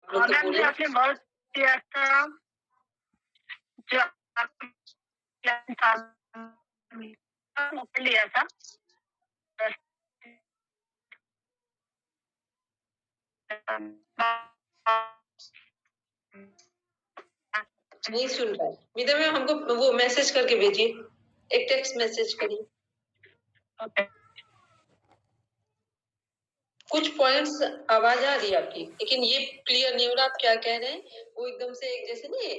हाँ मैम जी, आपने बहुत दिया था जो लिया था। नहीं सुन रहा है विदा मैम, हमको वो मैसेज करके भेजिए, एक टेक्स्ट मैसेज करिए। ओके। कुछ पॉइंट्स आवाज आ रही है आपकी, लेकिन ये क्लियर नहीं हो रहा आप क्या कह रहे हैं। वो एकदम से एक जैसे नहीं,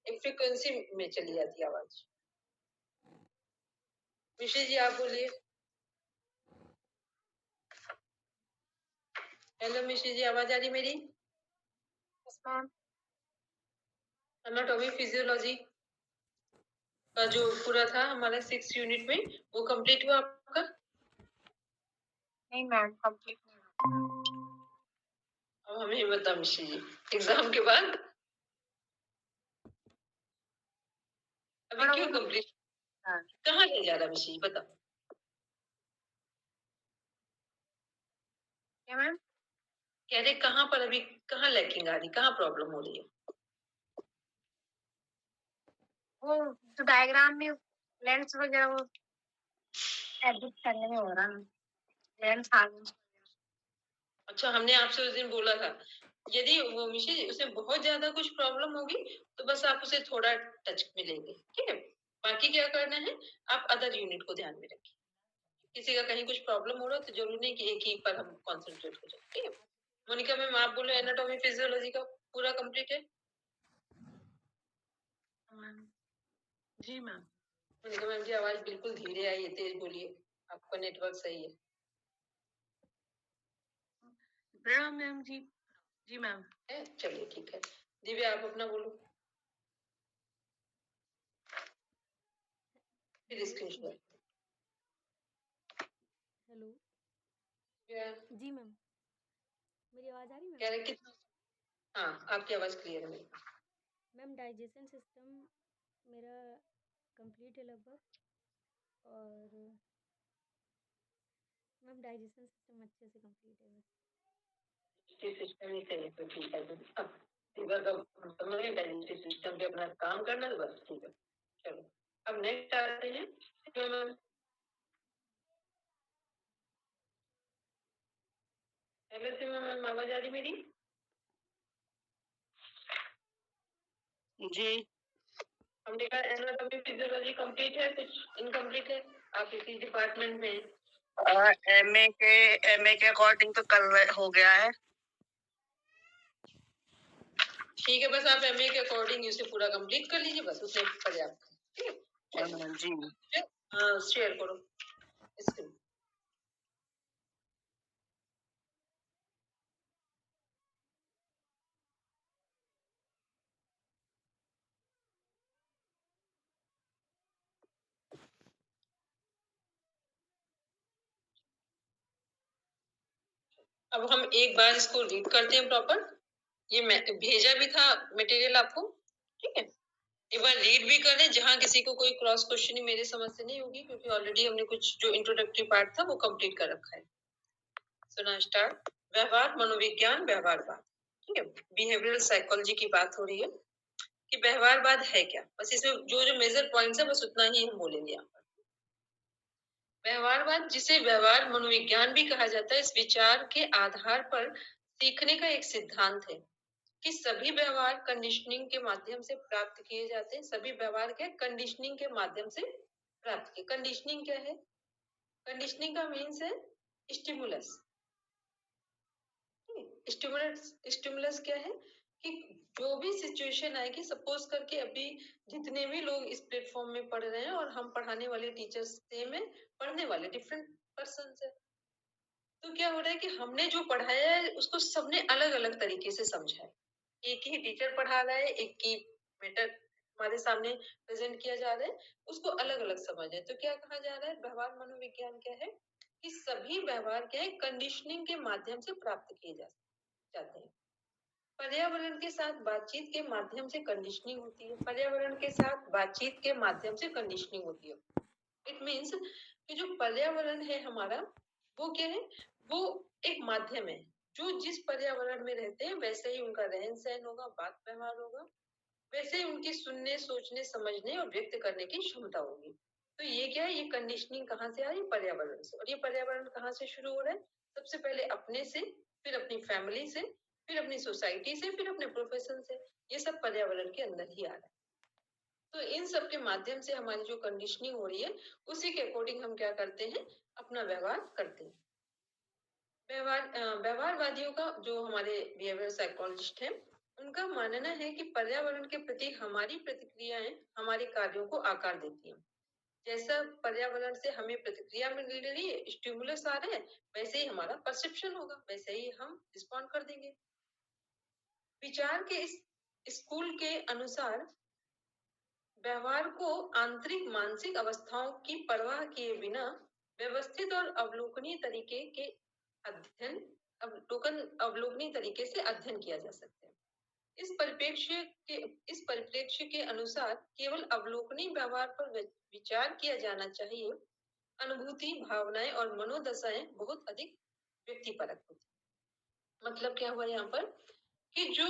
एक फ्रीक्वेंसी में चली जाती है आवाज। विशेष जी आप बोलिए। हेलो मिश्री जी, आवाज आ रही मेरी? एनाटॉमी फिजियोलॉजी का जो पूरा था हमारा 6 यूनिट में, वो कंप्लीट हुआ आपका? नहीं मैम, कंप्लीट नहीं। अब हमें बता मिश्री जी, एग्जाम के बाद अभी क्यों कंप्लीट, कहाँ ले जा रहा मिश्री जी बता। क्या मैम? कह रहे कहाँ पर अभी, कहाँ लैकिंग आ रही, कहाँ प्रॉब्लम हो रही है? वो जो डायग्राम में लेंस वगैरह वो एडिट करने में हो रहा है, लेंस आ गया। अच्छा, हमने आपसे उस दिन बोला था यदि वो मिश्री उसमें बहुत ज्यादा कुछ प्रॉब्लम होगी तो बस आप उसे थोड़ा टच में लेंगे, ठीक है। बाकी क्या करना है, आप अदर यूनिट को ध्यान में रखिए। किसी का कहीं कुछ प्रॉब्लम हो रहा है तो जरूरी नहीं कि एक ही पर हम कॉन्सेंट्रेट हो जाए, ठीक है। मोनिका मैम आप बोलो, एनाटॉमी फिजियोलॉजी का पूरा कंप्लीट है? जी मैम। मोनिका मैम की आवाज बिल्कुल धीरे आई है, तेज बोलिए, आपका नेटवर्क सही है। प्रणाम मैम जी। जी मैम। चलिए ठीक है। दिव्या आप अपना बोलो, फिर स्क्रीन शेयर। हेलो क्या जी मैम, मेरी आवाज़ आ रही कह मैम? रहे कितना? हाँ आपकी आवाज क्लियर है मेरे को। मैम डाइजेशन सिस्टम मेरा कंप्लीट है लगभग, और मैम डाइजेशन सिस्टम अच्छे से कंप्लीट है बस। सिस्टम ही सही है तो ठीक है। अब फीवर का समझ डाइजेस्टिव सिस्टम पे अपना काम करना है, बस ठीक है। चलो अब नेक्स्ट आते हैं। हेलो सीमा मैम, आवाज आ रही मेरी? जी हमने कहा एनाटॉमी फिजियोलॉजी कंप्लीट है, कुछ इनकम्प्लीट है? आप इसी डिपार्टमेंट में एमए के अकॉर्डिंग तो कल हो गया है। ठीक है, बस आप एमए के अकॉर्डिंग इसे पूरा कंप्लीट कर लीजिए, बस उसमें पर्याप्त है, ठीक है। जी शेयर करो स्क्रीन। अब हम एक बार इसको रीड करते हैं प्रॉपर। ये मैं भेजा भी था मटेरियल आपको, ठीक है। एक बार रीड भी कर लें, जहां किसी को कोई क्रॉस क्वेश्चन मेरे समझ से नहीं होगी, क्योंकि ऑलरेडी हमने कुछ जो इंट्रोडक्टरी पार्ट था वो कंप्लीट कर रखा है। सुना स्टार्ट। व्यवहार मनोविज्ञान व्यवहारवाद, ठीक है। बिहेवियरल साइकोलॉजी की बात हो रही है कि व्यवहारवाद है क्या। बस इसमें जो जो मेजर पॉइंट्स है बस उतना ही हम बोलेंगे यहाँ पर। व्यवहारवाद, जिसे व्यवहार मनोविज्ञान भी कहा जाता है, इस विचार के आधार पर सीखने का एक सिद्धांत है कि सभी व्यवहार कंडीशनिंग के माध्यम से प्राप्त किए जाते हैं। सभी व्यवहार के कंडीशनिंग के माध्यम से प्राप्त किए। कंडीशनिंग क्या है? कंडीशनिंग का मीन्स है स्टिमुलस। स्टिमुलस स्टिमुलस क्या है कि जो भी सिचुएशन आएगी, सपोज करके अभी जितने भी लोग इस प्लेटफॉर्म में पढ़ रहे हैं और हम पढ़ाने वाले टीचर्स सेम है, पढ़ने वाले डिफरेंट पर्सन है, तो क्या हो रहा है कि हमने जो पढ़ाया है उसको सबने अलग अलग तरीके से समझा है। एक ही टीचर पढ़ा रहा है, एक ही मैटर हमारे सामने प्रेजेंट किया जा रहा है, उसको अलग अलग समझ है। तो क्या कहा जा रहा है, व्यवहार मनोविज्ञान क्या है कि सभी व्यवहार क्या है, कंडीशनिंग के माध्यम से प्राप्त किए जाते हैं। पर्यावरण के साथ बातचीत के माध्यम से कंडीशनिंग होती है। पर्यावरण के साथ बातचीत के माध्यम से कंडीशनिंग होती है। इट मीन्स कि जो पर्यावरण है हमारा, वो क्या है, वो एक माध्यम है। जो जिस पर्यावरण में रहते हैं वैसे ही उनका रहन सहन होगा, बात व्यवहार होगा, वैसे ही उनकी सुनने, सोचने, समझने और व्यक्त करने की क्षमता होगी। तो ये क्या है, ये कंडीशनिंग कहाँ से आ रही है? पर्यावरण से। और ये पर्यावरण कहाँ से शुरू हो रहा है? सबसे पहले अपने से, फिर अपनी फैमिली से, फिर अपनी सोसाइटी से, फिर अपने प्रोफेशन से। ये सब पर्यावरण के अंदर ही आ रहा है। तो इन सब के माध्यम से हमारी जो कंडीशनिंग हो रही है, उसी के अकॉर्डिंग हम क्या करते हैं? अपना व्यवहार करते हैं। व्यवहारवादियों का, जो हमारे बिहेवियर साइकोलॉजिस्ट हैं, उनका मानना है कि पर्यावरण के प्रति हमारी प्रतिक्रियाएं हमारे कार्यों को आकार देती हैं। जैसा पर्यावरण से हमें प्रतिक्रिया मिल रही है, स्टिमुलस आ रहा है, वैसे ही हमारा परसेप्शन होगा, वैसे ही हम रिस्पॉन्ड कर देंगे। विचार के इस स्कूल के अनुसार व्यवहार को आंतरिक मानसिक अवस्थाओं की परवाह किए बिना व्यवस्थित और अवलोकनीय तरीके से अध्ययन किया जा सकता है। इस परिप्रेक्ष्य के अनुसार केवल अवलोकनीय व्यवहार पर विचार किया जाना चाहिए। अनुभूति, भावनाएं और मनोदशाएं बहुत अधिक व्यक्तिपरक होती है। मतलब क्या हुआ यहाँ पर कि जो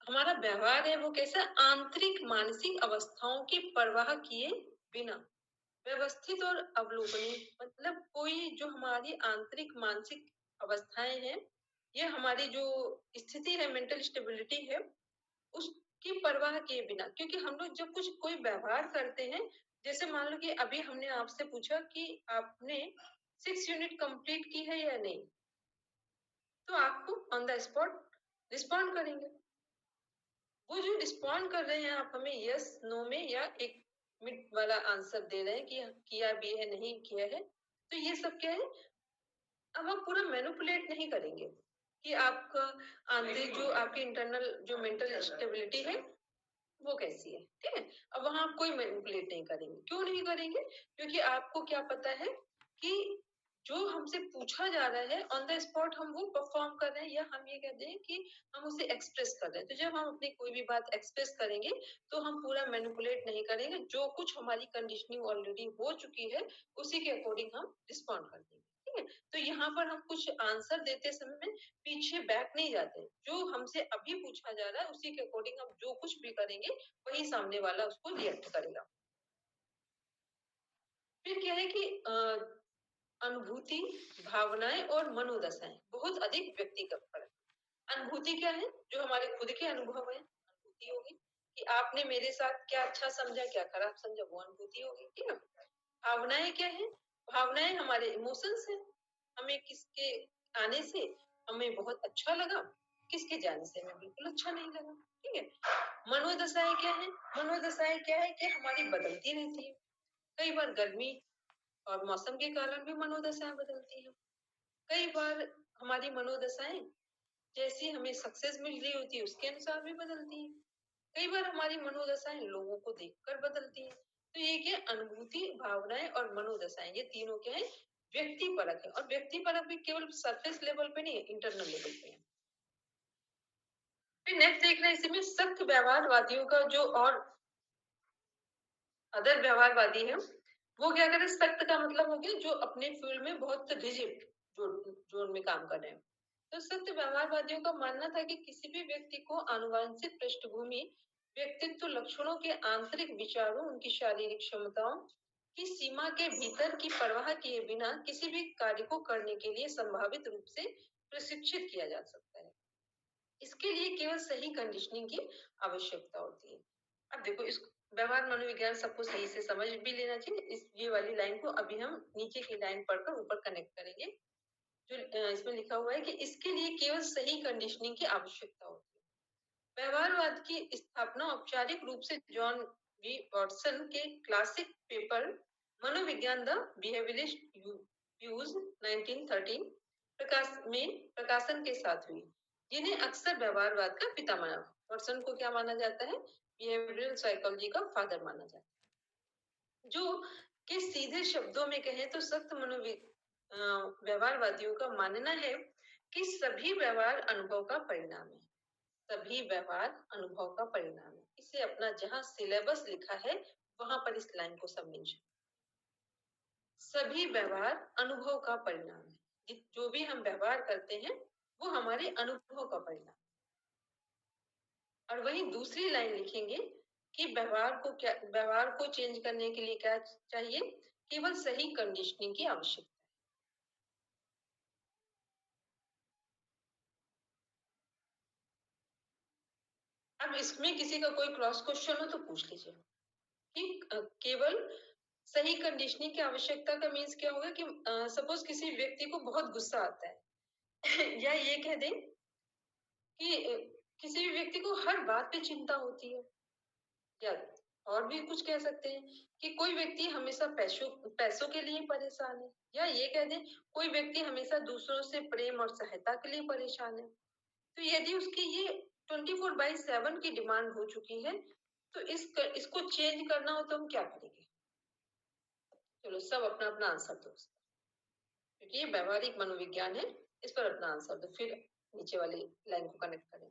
हमारा व्यवहार है वो कैसा? आंतरिक मानसिक अवस्थाओं की परवाह किए बिना व्यवस्थित और अवलोकनीय, मतलब कोई जो हमारी आंतरिक मानसिक अवस्थाएं हैं, ये हमारी जो स्थिति है, मेंटल स्टेबिलिटी है, उसकी परवाह किए बिना। क्योंकि हम लोग जब कुछ कोई व्यवहार करते हैं, जैसे मान लो कि अभी हमने आपसे पूछा कि आपने 6 यूनिट कंप्लीट की है या नहीं, तो आपको ऑन द स्पॉट रिस्पॉन्ड करेंगे। वो जो रिस्पॉन्ड कर रहे हैं आप हमें यस नो में, या एक मिनट वाला आंसर दे रहे हैं कि किया भी है, नहीं किया है, तो ये सब क्या है? अब आप पूरा मैनिपुलेट नहीं करेंगे कि आपका आंतरिक जो आपकी इंटरनल जो मेंटल स्टेबिलिटी है वो कैसी है, ठीक है? अब वहां आप कोई मैनिपुलेट नहीं करेंगे। क्यों नहीं करेंगे? क्योंकि आपको क्या पता है कि जो हमसे पूछा जा रहा है ऑन द स्पॉट हम वो परफॉर्म कर रहे हैं, या हम ये कहते हैं कि हम उसे एक्सप्रेस कर रहे हैं। तो जब हम अपनी कोई भी बात एक्सप्रेस करेंगे तो हम पूरा मैनिपुलेट नहीं करेंगे। जो कुछ हमारी कंडीशनिंग ऑलरेडी हो चुकी है उसी के अकॉर्डिंग हम रिस्पॉन्ड कर देंगे, ठीक है? तो यहाँ पर हम कुछ आंसर देते समय पीछे बैक नहीं जाते। जो हमसे अभी पूछा जा रहा है उसी के अकॉर्डिंग हम जो कुछ भी करेंगे वही सामने वाला उसको रिएक्ट करेगा। फिर क्या है कि अनुभूति, भावनाएं और मनोदशाएं बहुत अधिक व्यक्तिगत फर्क। अनुभूति क्या है? जो हमारे खुद के अनुभव है, अनुभूति होगी कि आपने मेरे साथ क्या अच्छा समझा, क्या खराब समझा, वो अनुभूति होगी, ठीक है? भावनाएं क्या है? भावनाएं हमारे इमोशंस है। हमें किसके आने से हमें बहुत अच्छा लगा, किसके जाने से हमें बिल्कुल अच्छा नहीं लगा, ठीक है? मनोदशाएं क्या है? मनोदशाएं क्या है कि हमारी बदलती रहती है। कई बार गर्मी और मौसम के कारण भी मनोदशाएं बदलती है। कई बार हमारी मनोदशाएं जैसी हमें सक्सेस मिल रही होती है उसके अनुसार भी बदलती है। कई बार हमारी मनोदशाएं लोगों को देखकर बदलती है। तो ये क्या? अनुभूति, भावनाएं और मनोदशाएं, ये तीनों क्या है? व्यक्तिपरक है। और व्यक्तिपरक भी केवल सरफेस लेवल पे नहीं है, इंटरनल लेवल पे है। फिर नेक्स्ट देखना है इसमें सख्त व्यवहारवादियों का जो और अदर व्यवहारवादी है, वो क्या करे? सख्त का मतलब हो गया जो अपने फील्ड में बहुत रिजिड जोन में काम कर रहे हैं। तो सख्त व्यवहारवादियों का मानना था कि किसी भी व्यक्ति को आनुवंशिक पृष्ठभूमि, व्यक्तित्व लक्षणों के आंतरिक विचारों, उनकी शारीरिक क्षमताओं की सीमा के भीतर की परवाह किए बिना किसी भी कार्य को करने के लिए संभावित रूप से प्रशिक्षित किया जा सकता है। इसके लिए केवल सही कंडीशनिंग की आवश्यकता होती है। अब देखो, इस व्यवहार मनोविज्ञान सबको सही से समझ भी लेना चाहिए। इस ये वाली लाइन को अभी हम नीचे की लाइन पढ़कर ऊपर कनेक्ट करेंगे। जो इसमें लिखा हुआ है कि इसके लिए केवल सही कंडीशनिंग की आवश्यकता होती है। व्यवहारवाद की स्थापना औपचारिक रूप से जॉन वी वॉटसन के क्लासिक पेपर मनोविज्ञान द बिहेवियरिस्ट व्यूज 1913 प्रकाशन के साथ हुई, जिन्हें अक्सर व्यवहारवाद का पिता माना। वॉटसन को क्या माना जाता है? बिहेवियरल साइकोलॉजी का फादर माना जाता है। जो कि सीधे शब्दों में कहें तो सख्त व्यवहारवादियों का मानना है कि सभी व्यवहार अनुभव का परिणाम है। सभी व्यवहार अनुभव का परिणाम है। इसे अपना जहां सिलेबस लिखा है वहां पर इस लाइन को समझें। सभी व्यवहार अनुभव का परिणाम है। जो भी हम व्यवहार करते हैं वो हमारे अनुभव का परिणाम। और वहीं दूसरी लाइन लिखेंगे कि व्यवहार को चेंज करने के लिए क्या चाहिए, केवल सही कंडीशनिंग की आवश्यकता है। अब इसमें किसी का कोई क्रॉस क्वेश्चन हो तो पूछ लीजिए कि केवल सही कंडीशनिंग की आवश्यकता का मीन्स क्या होगा कि सपोज किसी व्यक्ति को बहुत गुस्सा आता है या ये कह दें कि किसी भी व्यक्ति को हर बात पे चिंता होती है, या और भी कुछ कह सकते हैं कि कोई व्यक्ति हमेशा पैसों के लिए परेशान है, या ये कह दें कोई व्यक्ति हमेशा दूसरों से प्रेम और सहायता के लिए परेशान है। तो यदि उसकी ये 24/7 की डिमांड हो चुकी है तो इसको चेंज करना हो तो हम क्या करेंगे? चलो सब अपना अपना आंसर दो, क्योंकि ये व्यवहारिक मनोविज्ञान है, इस पर अपना आंसर दो, फिर नीचे वाली लाइन को कनेक्ट करें।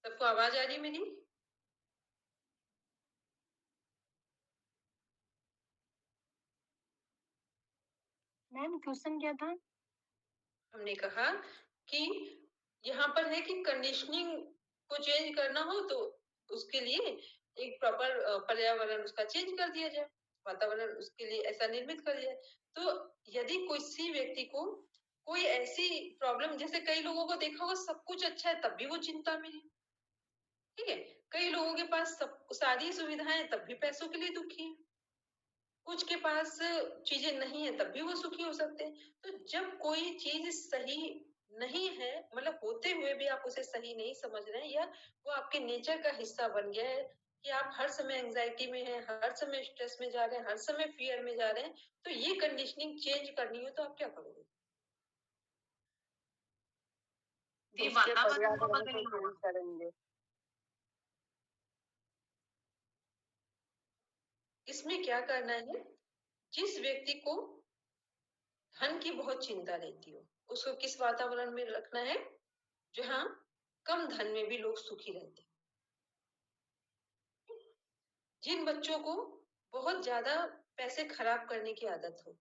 सबको आवाज आ रही मेरी? मैम क्वेश्चन क्या था? हमने कहा कि यहाँ पर है कि कंडीशनिंग को चेंज करना हो तो उसके लिए एक प्रॉपर पर्यावरण उसका चेंज कर दिया जाए, वातावरण उसके लिए ऐसा निर्मित कर दिया जाए। तो यदि किसी व्यक्ति को कोई ऐसी प्रॉब्लम, जैसे कई लोगों को देखा होगा सब कुछ अच्छा है तब भी वो चिंता में है, ठीक है, कई लोगों के पास सब सारी सुविधाएं तब भी पैसों के लिए दुखी है, कुछ के पास चीजें नहीं है तब भी वो सुखी हो सकते हैं। तो जब कोई चीज सही नहीं है, मतलब होते हुए भी आप उसे सही नहीं समझ रहे हैं, या वो आपके नेचर का हिस्सा बन गया है कि आप हर समय एंजाइटी में हैं, हर समय स्ट्रेस में जा रहे हैं, हर समय फियर में जा रहे हैं, तो ये कंडीशनिंग चेंज करनी हो तो आप क्या करोगे? ये वातावरण को बदलना करेंगे। इसमें क्या करना है, जिस व्यक्ति को धन की बहुत चिंता रहती हो उसको किस वातावरण में रखना है, जहाँ कम धन में भी लोग सुखी रहते हैं। जिन बच्चों को बहुत ज्यादा पैसे खराब करने की आदत हो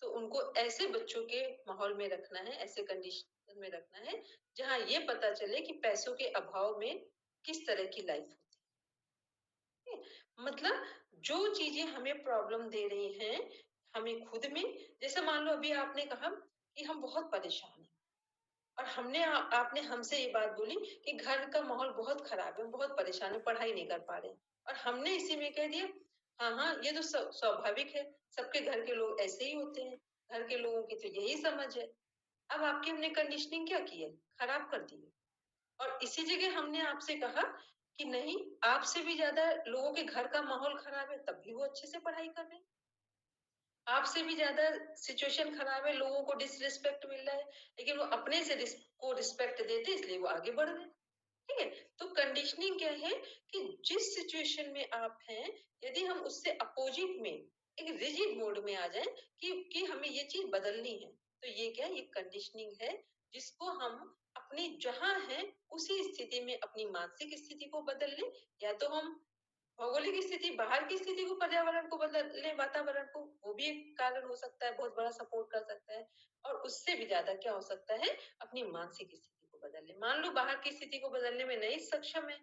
तो उनको ऐसे बच्चों के माहौल में रखना है, ऐसे कंडीशन में रखना है जहाँ ये पता चले कि पैसों के अभाव में किस तरह की लाइफ होती है। मतलब जो चीजें हमें प्रॉब्लम दे रही हैं हमें खुद में, जैसे मान लो अभी आपने कहा कि हम बहुत परेशान हैं और आपने हमसे ये बात बोली कि घर का माहौल बहुत खराब है, हम बहुत परेशान है, पढ़ाई नहीं कर पा रहे हैं, और हमने इसी में कह दिया हाँ हाँ ये तो स्वाभाविक है, सबके घर के लोग ऐसे ही होते हैं, घर के लोगों की तो यही समझ है। अब आपकी हमने कंडीशनिंग क्या की है, खराब कर दी है। और इसी जगह हमने आपसे कहा कि नहीं, आपसे भी ज्यादा लोगों के घर का माहौल खराब है तब भी वो अच्छे से पढ़ाई कर रहे हैं, आपसे भी ज्यादा सिचुएशन खराब है, लोगों को डिसरिस्पेक्ट मिल रहा है, लेकिन वो अपने से को रिस्पेक्ट देते इसलिए वो आगे बढ़ रहे हैं। ठीक है, तो कंडीशनिंग क्या है कि जिस सिचुएशन में आप हैं यदि हम उससे अपोजिट में एक रिजिड मोड में आ जाए कि हमें ये चीज बदलनी है, तो ये क्या, ये कंडीशनिंग है जिसको हम अपनी जहां है उसी स्थिति में अपनी मानसिक स्थिति को बदल लें, या तो हम भौगोलिक स्थिति, बाहर की स्थिति को, पर्यावरण को बदल ले, वातावरण को, वो भी एक कारण हो सकता है, बहुत बड़ा सपोर्ट कर सकता है। और उससे भी ज्यादा क्या हो सकता है, अपनी मानसिक स्थिति को बदल ले। मान लो बाहर की स्थिति को बदलने में नहीं सक्षम है,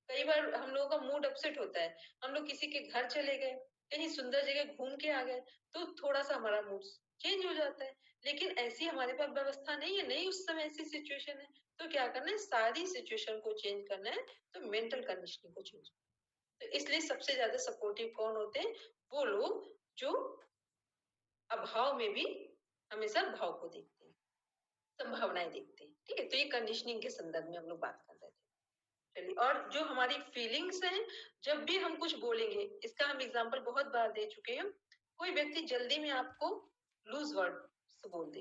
कई बार हम लोगों का मूड अपसेट होता है, हम लोग किसी के घर चले गए, कहीं सुंदर जगह घूम के आ गए तो थोड़ा सा हमारा मूड चेंज हो जाता है, लेकिन ऐसी हमारे पास व्यवस्था नहीं है, नहीं उस समय ऐसी सिचुएशन है, तो क्या करना है, सारी सिचुएशन को चेंज करना है, तो मेंटल कंडीशनिंग को चेंज। तो इसलिए सबसे ज्यादा सपोर्टिव कौन होते हैं, वो लोग जो अभाव में भी हमेशा भाव को देखते हैं, संभावनाएं देखते हैं। ठीक है, तो ये कंडीशनिंग के संदर्भ में हम लोग बात कर रहे थे। चलिए, और जो हमारी फीलिंग्स हैं, जब भी हम कुछ बोलेंगे, इसका हम एग्जांपल बहुत बार दे चुके हैं, कोई व्यक्ति जल्दी में आपको लूज वर्ड बोल दे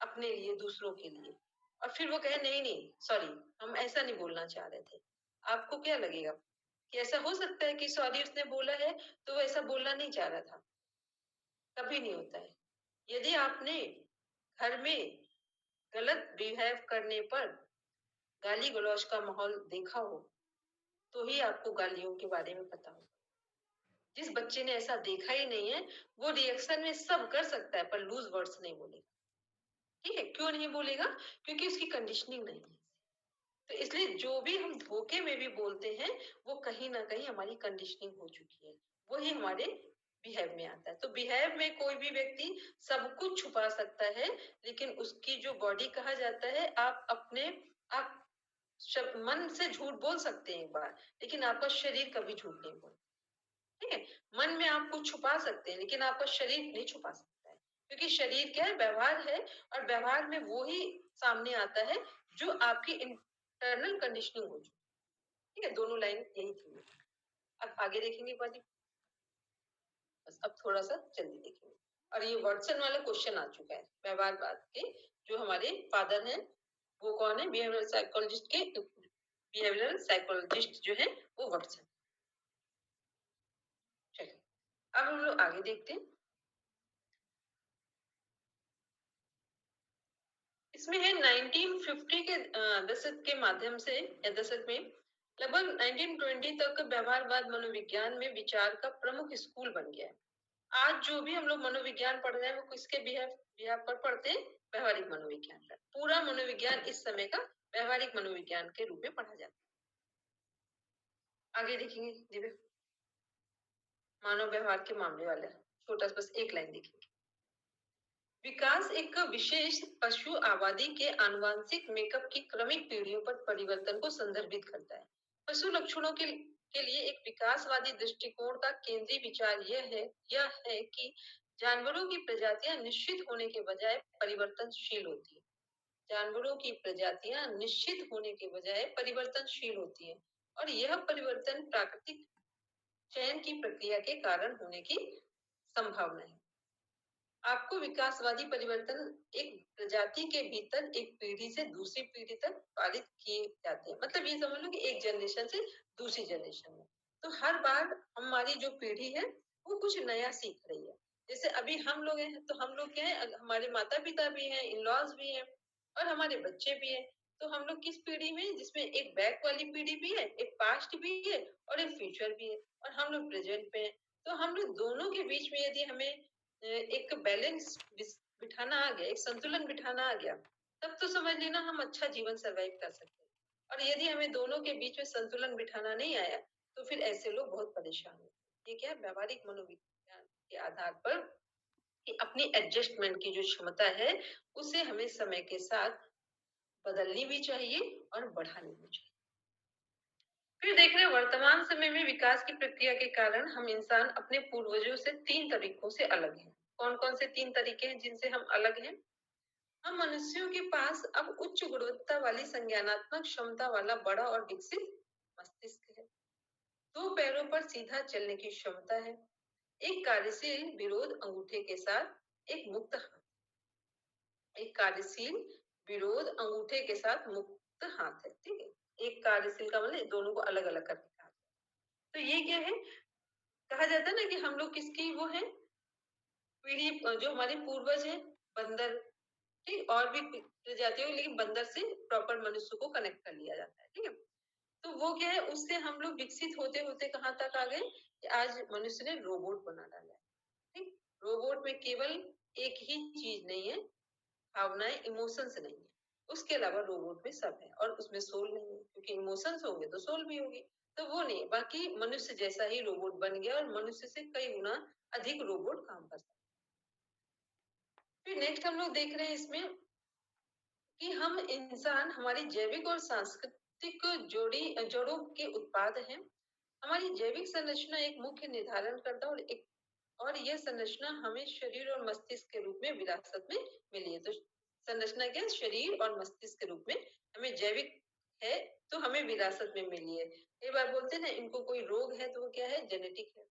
अपने लिए, दूसरों के लिए, और फिर वो कहे नहीं नहीं सॉरी, हम ऐसा नहीं बोलना चाह रहे थे, आपको क्या लगेगा कि ऐसा हो सकता है कि सॉरी उसने बोला है तो वो ऐसा बोलना नहीं चाह रहा था? कभी नहीं होता है। यदि आपने घर में गलत बिहेव करने पर गाली गलौज का माहौल देखा हो तो ही आपको गालियों के बारे में पता हो। जिस बच्चे ने ऐसा देखा ही नहीं है वो रिएक्शन में सब कर सकता है पर लूज वर्ड्स नहीं बोलेगा। ठीक है, क्यों नहीं बोलेगा? क्योंकि उसकी कंडीशनिंग नहीं है। तो इसलिए जो भी हम धोखे में भी बोलते हैं वो कहीं ना कहीं हमारी कंडीशनिंग हो चुकी है, वही हमारे बिहेव में आता है। तो बिहेव में कोई भी व्यक्ति सब कुछ छुपा सकता है, लेकिन उसकी जो बॉडी कहा जाता है, आप मन से झूठ बोल सकते हैं एक बार, लेकिन आपका शरीर कभी झूठ नहीं बोलता। ठीक है, मन में आप कुछ छुपा सकते हैं लेकिन आपका शरीर नहीं छुपा सकता है, क्योंकि शरीर क्या है? व्यवहार है, और व्यवहार में वो ही सामने आता है जो आपकी इंटरनल कंडीशनिंग हो चुकी है। ठीक है, दोनों लाइन यही थी। अब आगे देखेंगे बाजी, बस अब थोड़ा सा जल्दी देखेंगे। और ये वर्डसन वाला क्वेश्चन आ चुका है व्यवहारवाद के, जो हमारे फादर हैं वो कौन है? बिहेवियरल साइकोलॉजिस्ट के, बिहेवियरल साइकोलॉजिस्ट जो है वो वर्डसन। चलिए अब हम लोग आगे देखते हैं। इसमें है 1950 के दशक के माध्यम से, या दशक में लगभग 1920 तक व्यवहारवाद मनोविज्ञान में विचार का प्रमुख स्कूल बन गया है। आज जो भी हम लोग मनोविज्ञान पढ़ रहे हैं वो किसके बिहाफ पर पढ़ते हैं? व्यवहारिक मनोविज्ञान का। पूरा मनोविज्ञान इस समय का व्यवहारिक मनोविज्ञान के रूप में पढ़ा जाता है। आगे देखेंगे दिव्य, मानव व्यवहार के मामले वाला छोटा सा बस एक लाइन देखेंगे। विकास एक विशेष पशु आबादी के आनुवंशिक मेकअप की क्रमिक पीढ़ियों पर परिवर्तन को संदर्भित करता है। पशु लक्षणों के लिए एक विकासवादी दृष्टिकोण का केंद्रीय विचार यह है कि जानवरों की प्रजातियां निश्चित होने के बजाय परिवर्तनशील होती है। जानवरों की प्रजातियां निश्चित होने के बजाय परिवर्तनशील होती है, और यह परिवर्तन प्राकृतिक चयन की प्रक्रिया के कारण होने की संभावना है। आपको विकासवादी परिवर्तन एक प्रजाति के भीतर एक पीढ़ी से दूसरी पीढ़ी तक पारित किए जाते हैं। मतलब ये समझ लो कि एक जनरेशन से दूसरी जनरेशन में, तो हर बार हमारी जो पीढ़ी है वो कुछ नया सीख रही है। जैसे अभी हम लोग हैं तो हम लोग क्या है, हमारे माता पिता भी हैं, इन लॉज भी हैं, और हमारे बच्चे भी हैं। तो हम लोग किस पीढ़ी में? जिसमें एक बैक वाली पीढ़ी भी है, एक पास्ट भी है, और एक फ्यूचर भी है, और हम लोग प्रेजेंट पे हैं। तो हम लोग दोनों के बीच में यदि हमें एक बैलेंस बिठाना आ गया, एक संतुलन बिठाना आ गया, तब तो समझ लेना हम अच्छा जीवन सर्वाइव कर सकते हैं। और यदि हमें दोनों के बीच में संतुलन बिठाना नहीं आया तो फिर ऐसे लोग बहुत परेशान होते। ये क्या है? व्यवहारिक मनोविज्ञान के आधार पर कि अपनी एडजस्टमेंट की जो क्षमता है उसे हमें समय के साथ बदलनी भी चाहिए और बढ़ानी भी चाहिए। फिर देख रहे हैं वर्तमान समय में विकास की प्रक्रिया के कारण हम इंसान अपने पूर्वजों से 3 तरीकों से अलग हैं। कौन कौन से 3 तरीके हैं जिनसे हम अलग हैं? हम मनुष्यों के पास अब उच्च गुणवत्ता वाली संज्ञानात्मक क्षमता वाला बड़ा और विकसित मस्तिष्क है। 2 पैरों पर सीधा चलने की क्षमता है। एक कार्यशील विरोध अंगूठे के साथ एक मुक्त हाथ। एक कार्यशील विरोध अंगूठे के साथ मुक्त हाथ है। ठीक है, एक कार्यशील का मतलब दोनों को अलग अलग करके कहा। तो ये क्या है? कहा जाता है ना कि हम लोग किसकी वो है, पीढ़ी, जो हमारे पूर्वज है बंदर, ठीक, और भी प्रजातियों, लेकिन बंदर से प्रॉपर मनुष्य को कनेक्ट कर लिया जाता है। ठीक है, तो वो क्या है, उससे हम लोग विकसित होते होते कहाँ तक आ गए कि आज मनुष्य ने रोबोट बना डाला है। ठीक, रोबोट में केवल एक ही चीज नहीं है, भावनाएं, इमोशंस नहीं है, उसके अलावा रोबोट में सब है, और उसमें सोल नहीं है, क्योंकि इमोशंस होंगे तो सोल भी होगी। तो वो नहीं, बाकी मनुष्य जैसा ही रोबोट बन गया, और मनुष्य से कई गुना अधिक रोबोट काम कर सकता है। फिर नेक्स्ट हम लोग देख रहे हैं इसमें कि हम इंसान हमारी जैविक और सांस्कृतिक जड़ों के उत्पाद हैं। हमारी जैविक संरचना एक मुख्य निर्धारण करता है, और यह संरचना हमें शरीर और मस्तिष्क के रूप में विरासत में मिली है। तो संरचना क्या है? शरीर और मस्तिष्क के रूप में हमें जैविक है, तो हमें विरासत में मिली है। कई बार बोलते हैं ना, इनको कोई रोग है तो वो क्या है? जेनेटिक है।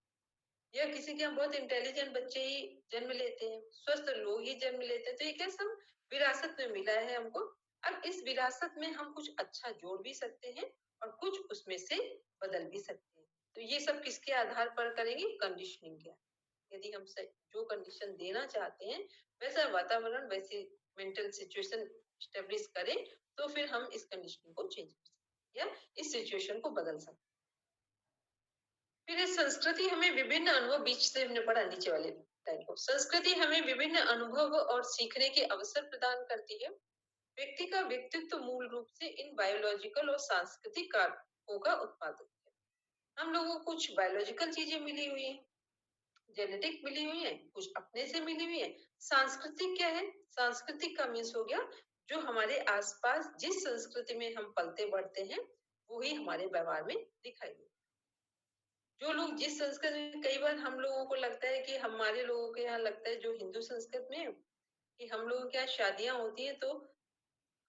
या किसी के यहाँ बहुत इंटेलिजेंट बच्चे ही जन्म लेते हैं, स्वस्थ लोग ही जन्म लेते हैं, तो ये क्या सब विरासत में मिला है हमको। अब इस विरासत में हम कुछ अच्छा जोड़ भी सकते हैं और कुछ उसमें से बदल भी सकते हैं। तो ये सब किसके आधार पर करेंगे? कंडीशनिंग के। यदि हम जो कंडीशन देना चाहते हैं वैसा वातावरण, वैसी मेंटल सिचुएशन स्टेब्लिश करें, तो फिर हम इस कंडीशन को चेंज कर सकते हैं या इस सिचुएशन को बदल सकते हैं। फिर ये संस्कृति हमें विभिन्न अनुभव, बीच से हमने पढ़ा नीचे वाले लाइन को, संस्कृति हमें विभिन्न अनुभव और सीखने के अवसर प्रदान करती है। व्यक्ति का व्यक्तित्व मूल रूप से इन बायोलॉजिकल और सांस्कृतिक कारकों का उत्पादक है। हम लोगों को कुछ बायोलॉजिकल चीजें मिली हुई है, जेनेटिक मिली हुई है, कुछ अपने से मिली हुई है। सांस्कृतिक क्या है? सांस्कृतिक का मीन्स हो गया जो हमारे आसपास जिस संस्कृति में हम पलते बढ़ते हैं वही हमारे व्यवहार में दिखाई देता है। जो लोग जिस संस्कृति में, कई बार हम लोगों को लगता है कि हमारे लोगों के यहाँ लगता है जो हिंदू संस्कृति में है, कि हम लोगों के यहाँ शादियां होती है तो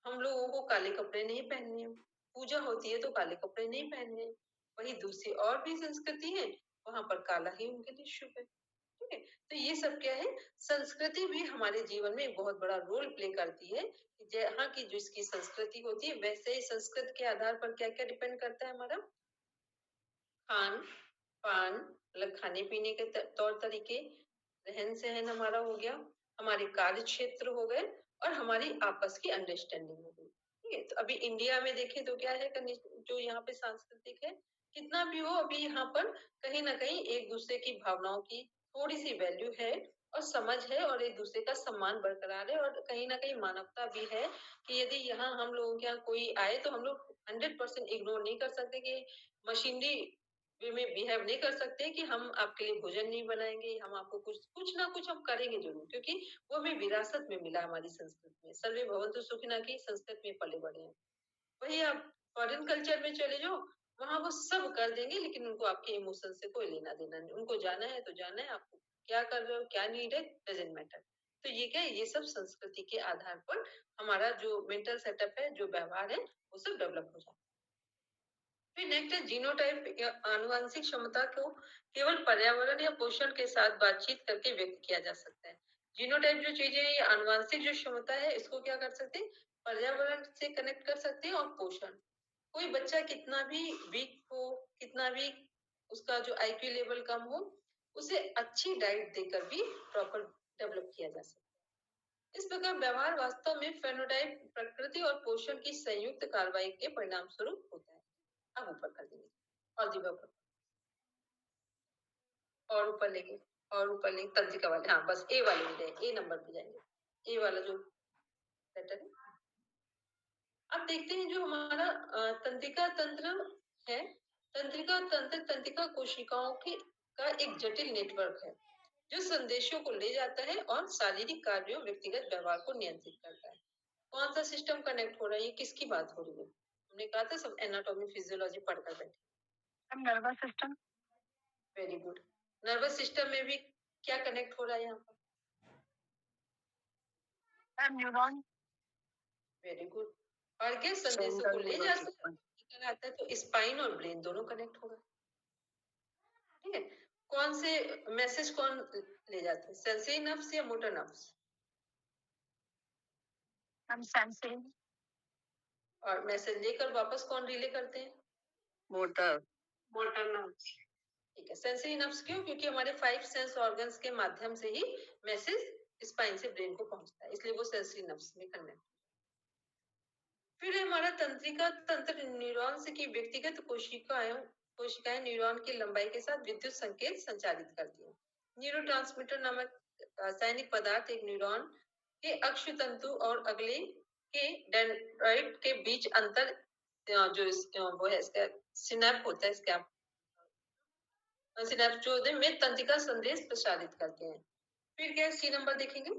हम लोगों को काले कपड़े नहीं पहनने हैं, पूजा होती है तो काले कपड़े नहीं पहनने हैं। वही दूसरी और भी संस्कृति है, वहां पर काला ही उनके लिए शुभ है। ठीक है, तो ये सब क्या है, संस्कृति भी हमारे जीवन में एक बहुत बड़ा रोल प्ले करती है। कि जहाँ की जिसकी संस्कृति होती है वैसे ही संस्कृति के आधार पर क्या क्या डिपेंड करता है, हमारा खान पान, मतलब खाने पीने के तौर तरीके, रहन सहन हमारा हो गया, हमारे कार्य क्षेत्र हो गए, और हमारी आपस की अंडरस्टैंडिंग हो गई। ठीक है, तो अभी इंडिया में देखें तो क्या है, जो यहाँ पे सांस्कृतिक है, कितना भी हो अभी यहाँ पर कहीं ना कहीं एक दूसरे की भावनाओं की थोड़ी सी वैल्यू है और समझ है, और एक दूसरे का सम्मान बरकरार है, और कहीं ना कहीं मानवता भी है कि यदि यहाँ हम लोगों के यहाँ कोई आए तो हम लोग 100% इग्नोर नहीं कर सकते कि मशीनरी वे में बिहेव नहीं कर सकते कि हम आपके लिए भोजन नहीं बनाएंगे, हम आपको कुछ कुछ ना कुछ हम करेंगे जरूर, क्योंकि वो हमें विरासत में मिला हमारी संस्कृति में। सर्वे भवन्तु सुखिनः की संस्कृति में पले बड़े हैं। वही आप फॉरेन कल्चर में चले जाओ, वहां वो सब कर देंगे, लेकिन उनको आपके इमोशन से कोई लेना देना नहीं। उनको जाना है तो जाना है, आपको क्या कर रहे हो, क्या नीड है, डजेंट मैटर। तो ये क्या है, ये सब संस्कृति के आधार पर हमारा जो मेंटल सेटअप है, जो व्यवहार है, वो सब डेवलप हो जाता है। फिर नेक्स्ट है जीनोटाइप, या आनुवंशिक क्षमता को केवल पर्यावरण या पोषण के साथ बातचीत करके व्यक्त किया जा सकता है। जीनोटाइप जो चीज है, ये आनुवंशिक जो क्षमता है, इसको क्या कर सकते हैं, पर्यावरण से कनेक्ट कर सकते हैं और पोषण। कोई बच्चा कितना भी वीक हो, कितना भी उसका जो आईक्यू लेवल कम हो, उसे अच्छी डाइट देकर भी प्रॉपर डेवलप किया जा सकता है। इस प्रकार व्यवहार वास्तव में फेनोटाइप प्रकृति और पोषण की संयुक्त कार्रवाई के परिणाम स्वरूप होता है। अब ऊपर कर देंगे और दीवार पर, और ऊपर लेंगे, और ऊपर लेंगे तंत्रिका वाले, हाँ बस ए वाले में जाएंगे, ए नंबर पे जाएंगे, ए वाला जो लेटर है। अब देखते हैं जो हमारा तंत्रिका तंत्र है। तंत्रिका तंत्र तंत्रिका कोशिकाओं की का एक जटिल नेटवर्क है जो संदेशों को ले जाता है और शारीरिक कार्यों, व्यक्तिगत व्यवहार को नियंत्रित करता है। कौन सा सिस्टम कनेक्ट हो रहा है, ये किसकी बात हो रही है? हमने कहा था सब एनाटॉमी फिजियोलॉजी पढ़कर बैठे। Nervous system. Very good. Nervous system में भी क्या कनेक्ट हो रहा है यहाँ पर? न्यूरॉन। Very good. और क्या संदेशों को ले जाता है तो स्पाइन और ब्रेन दोनों कनेक्ट होगा। ठीक है, कौन से मैसेज कौन ले जाते हैं, सेंसरी नर्व्स या मोटर नर्व्स? हम सेंसरी। और मैसेज लेकर वापस कौन रिले करते हैं? मोटर। Motor nerves. ठीक है, सेंसरी नर्व्स क्यों? क्योंकि हमारे 5 सेंस ऑर्गन्स के माध्यम से ही मैसेज स्पाइन से ब्रेन को पहुंचता है, इसलिए वो सेंसरी नर्व्स में कनेक्ट। फिर हमारा तंत्रिका तंत्र न्यूरॉन्स की व्यक्तिगत कोशिकाएं न्यूरॉन की लंबाई के साथ विद्युत संकेत संचारित करती हैं। न्यूरोट्रांसमीटर नामक रासायनिक पदार्थ एक न्यूरॉन के अक्ष तंतु और अगले के डेंड्राइट के बीच अंतर जो वो है, इसका सिनेप होता है, इसका सिनेप जो में तंत्रिका संदेश प्रसारित करते हैं। फिर क्या सी नंबर देखेंगे,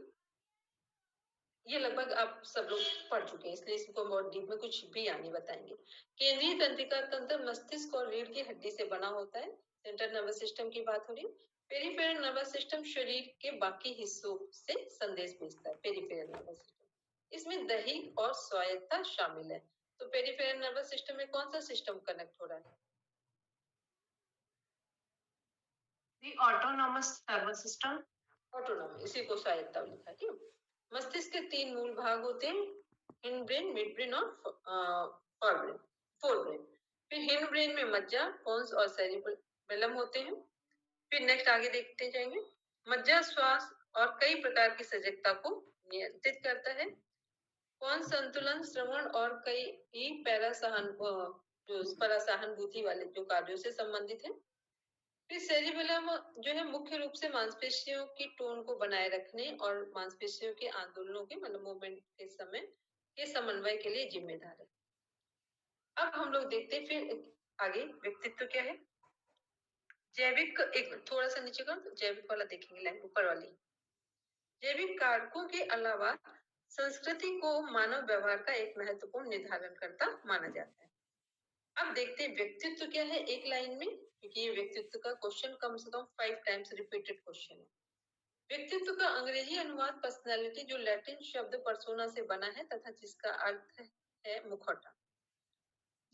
ये लगभग आप सब लोग पढ़ चुके हैं, इसलिए इसको बहुत डीप में कुछ भी आगे बताएंगे। केंद्रीय तंत्रिका तंत्र मस्तिष्क और रीढ़ की हड्डी से बना होता है। सेंट्रल नर्वस सिस्टम की बात हो रही है। पेरिफेरल नर्वस सिस्टम शरीर के बाकी हिस्सों से संदेश भेजता है। पेरिफेरल नर्वस सिस्टम, इसमें दही और स्वायत्तता शामिल है। तो पेरिफेरल नर्वस सिस्टम में कौन सा सिस्टम कनेक्ट हो रहा है? Autonomous nervous system. ऑटोनॉमी, इसी को स्वायत्तता लिखा है। मस्तिष्क के 3 मूल भाग होते हैं, हिंड ब्रेन, मिड ब्रेन और फोर ब्रेन। फिर हिंड ब्रेन में मज्जा, पोन्स और सेरिबेलम होते हैं। फिर नेक्स्ट आगे देखते जाएंगे। मज्जा श्वास और कई प्रकार की सजगता को नियंत्रित करता है। पोन्स संतुलन, श्रवण और कई परासहानुभूति वाले जो कार्यों से संबंधित है। फिर सेरिबेलम जो है मुख्य रूप से मांसपेशियों की टोन को बनाए रखने और मांसपेशियों के आंदोलनों के मतलब मूवमेंट के समय के समन्वय के लिए जिम्मेदार है। अब हम लोग देखते हैं फिर आगे व्यक्तित्व क्या है। जैविक, एक थोड़ा सा नीचे का जैविक वाला देखेंगे, लाइन ऊपर वाली। जैविक कारकों के अलावा संस्कृति को मानव व्यवहार का एक महत्वपूर्ण निर्धारण करता माना जाता है। अब देखते हैं व्यक्तित्व क्या है एक लाइन में, क्योंकि ये व्यक्तित्व का क्वेश्चन कम से कम 5 टाइम्स रिपीटेड क्वेश्चन है। व्यक्तित्व का अंग्रेजी अनुवाद पर्सनालिटी, जो लैटिन शब्द पर्सोना से बना है तथा जिसका अर्थ है मुखौटा,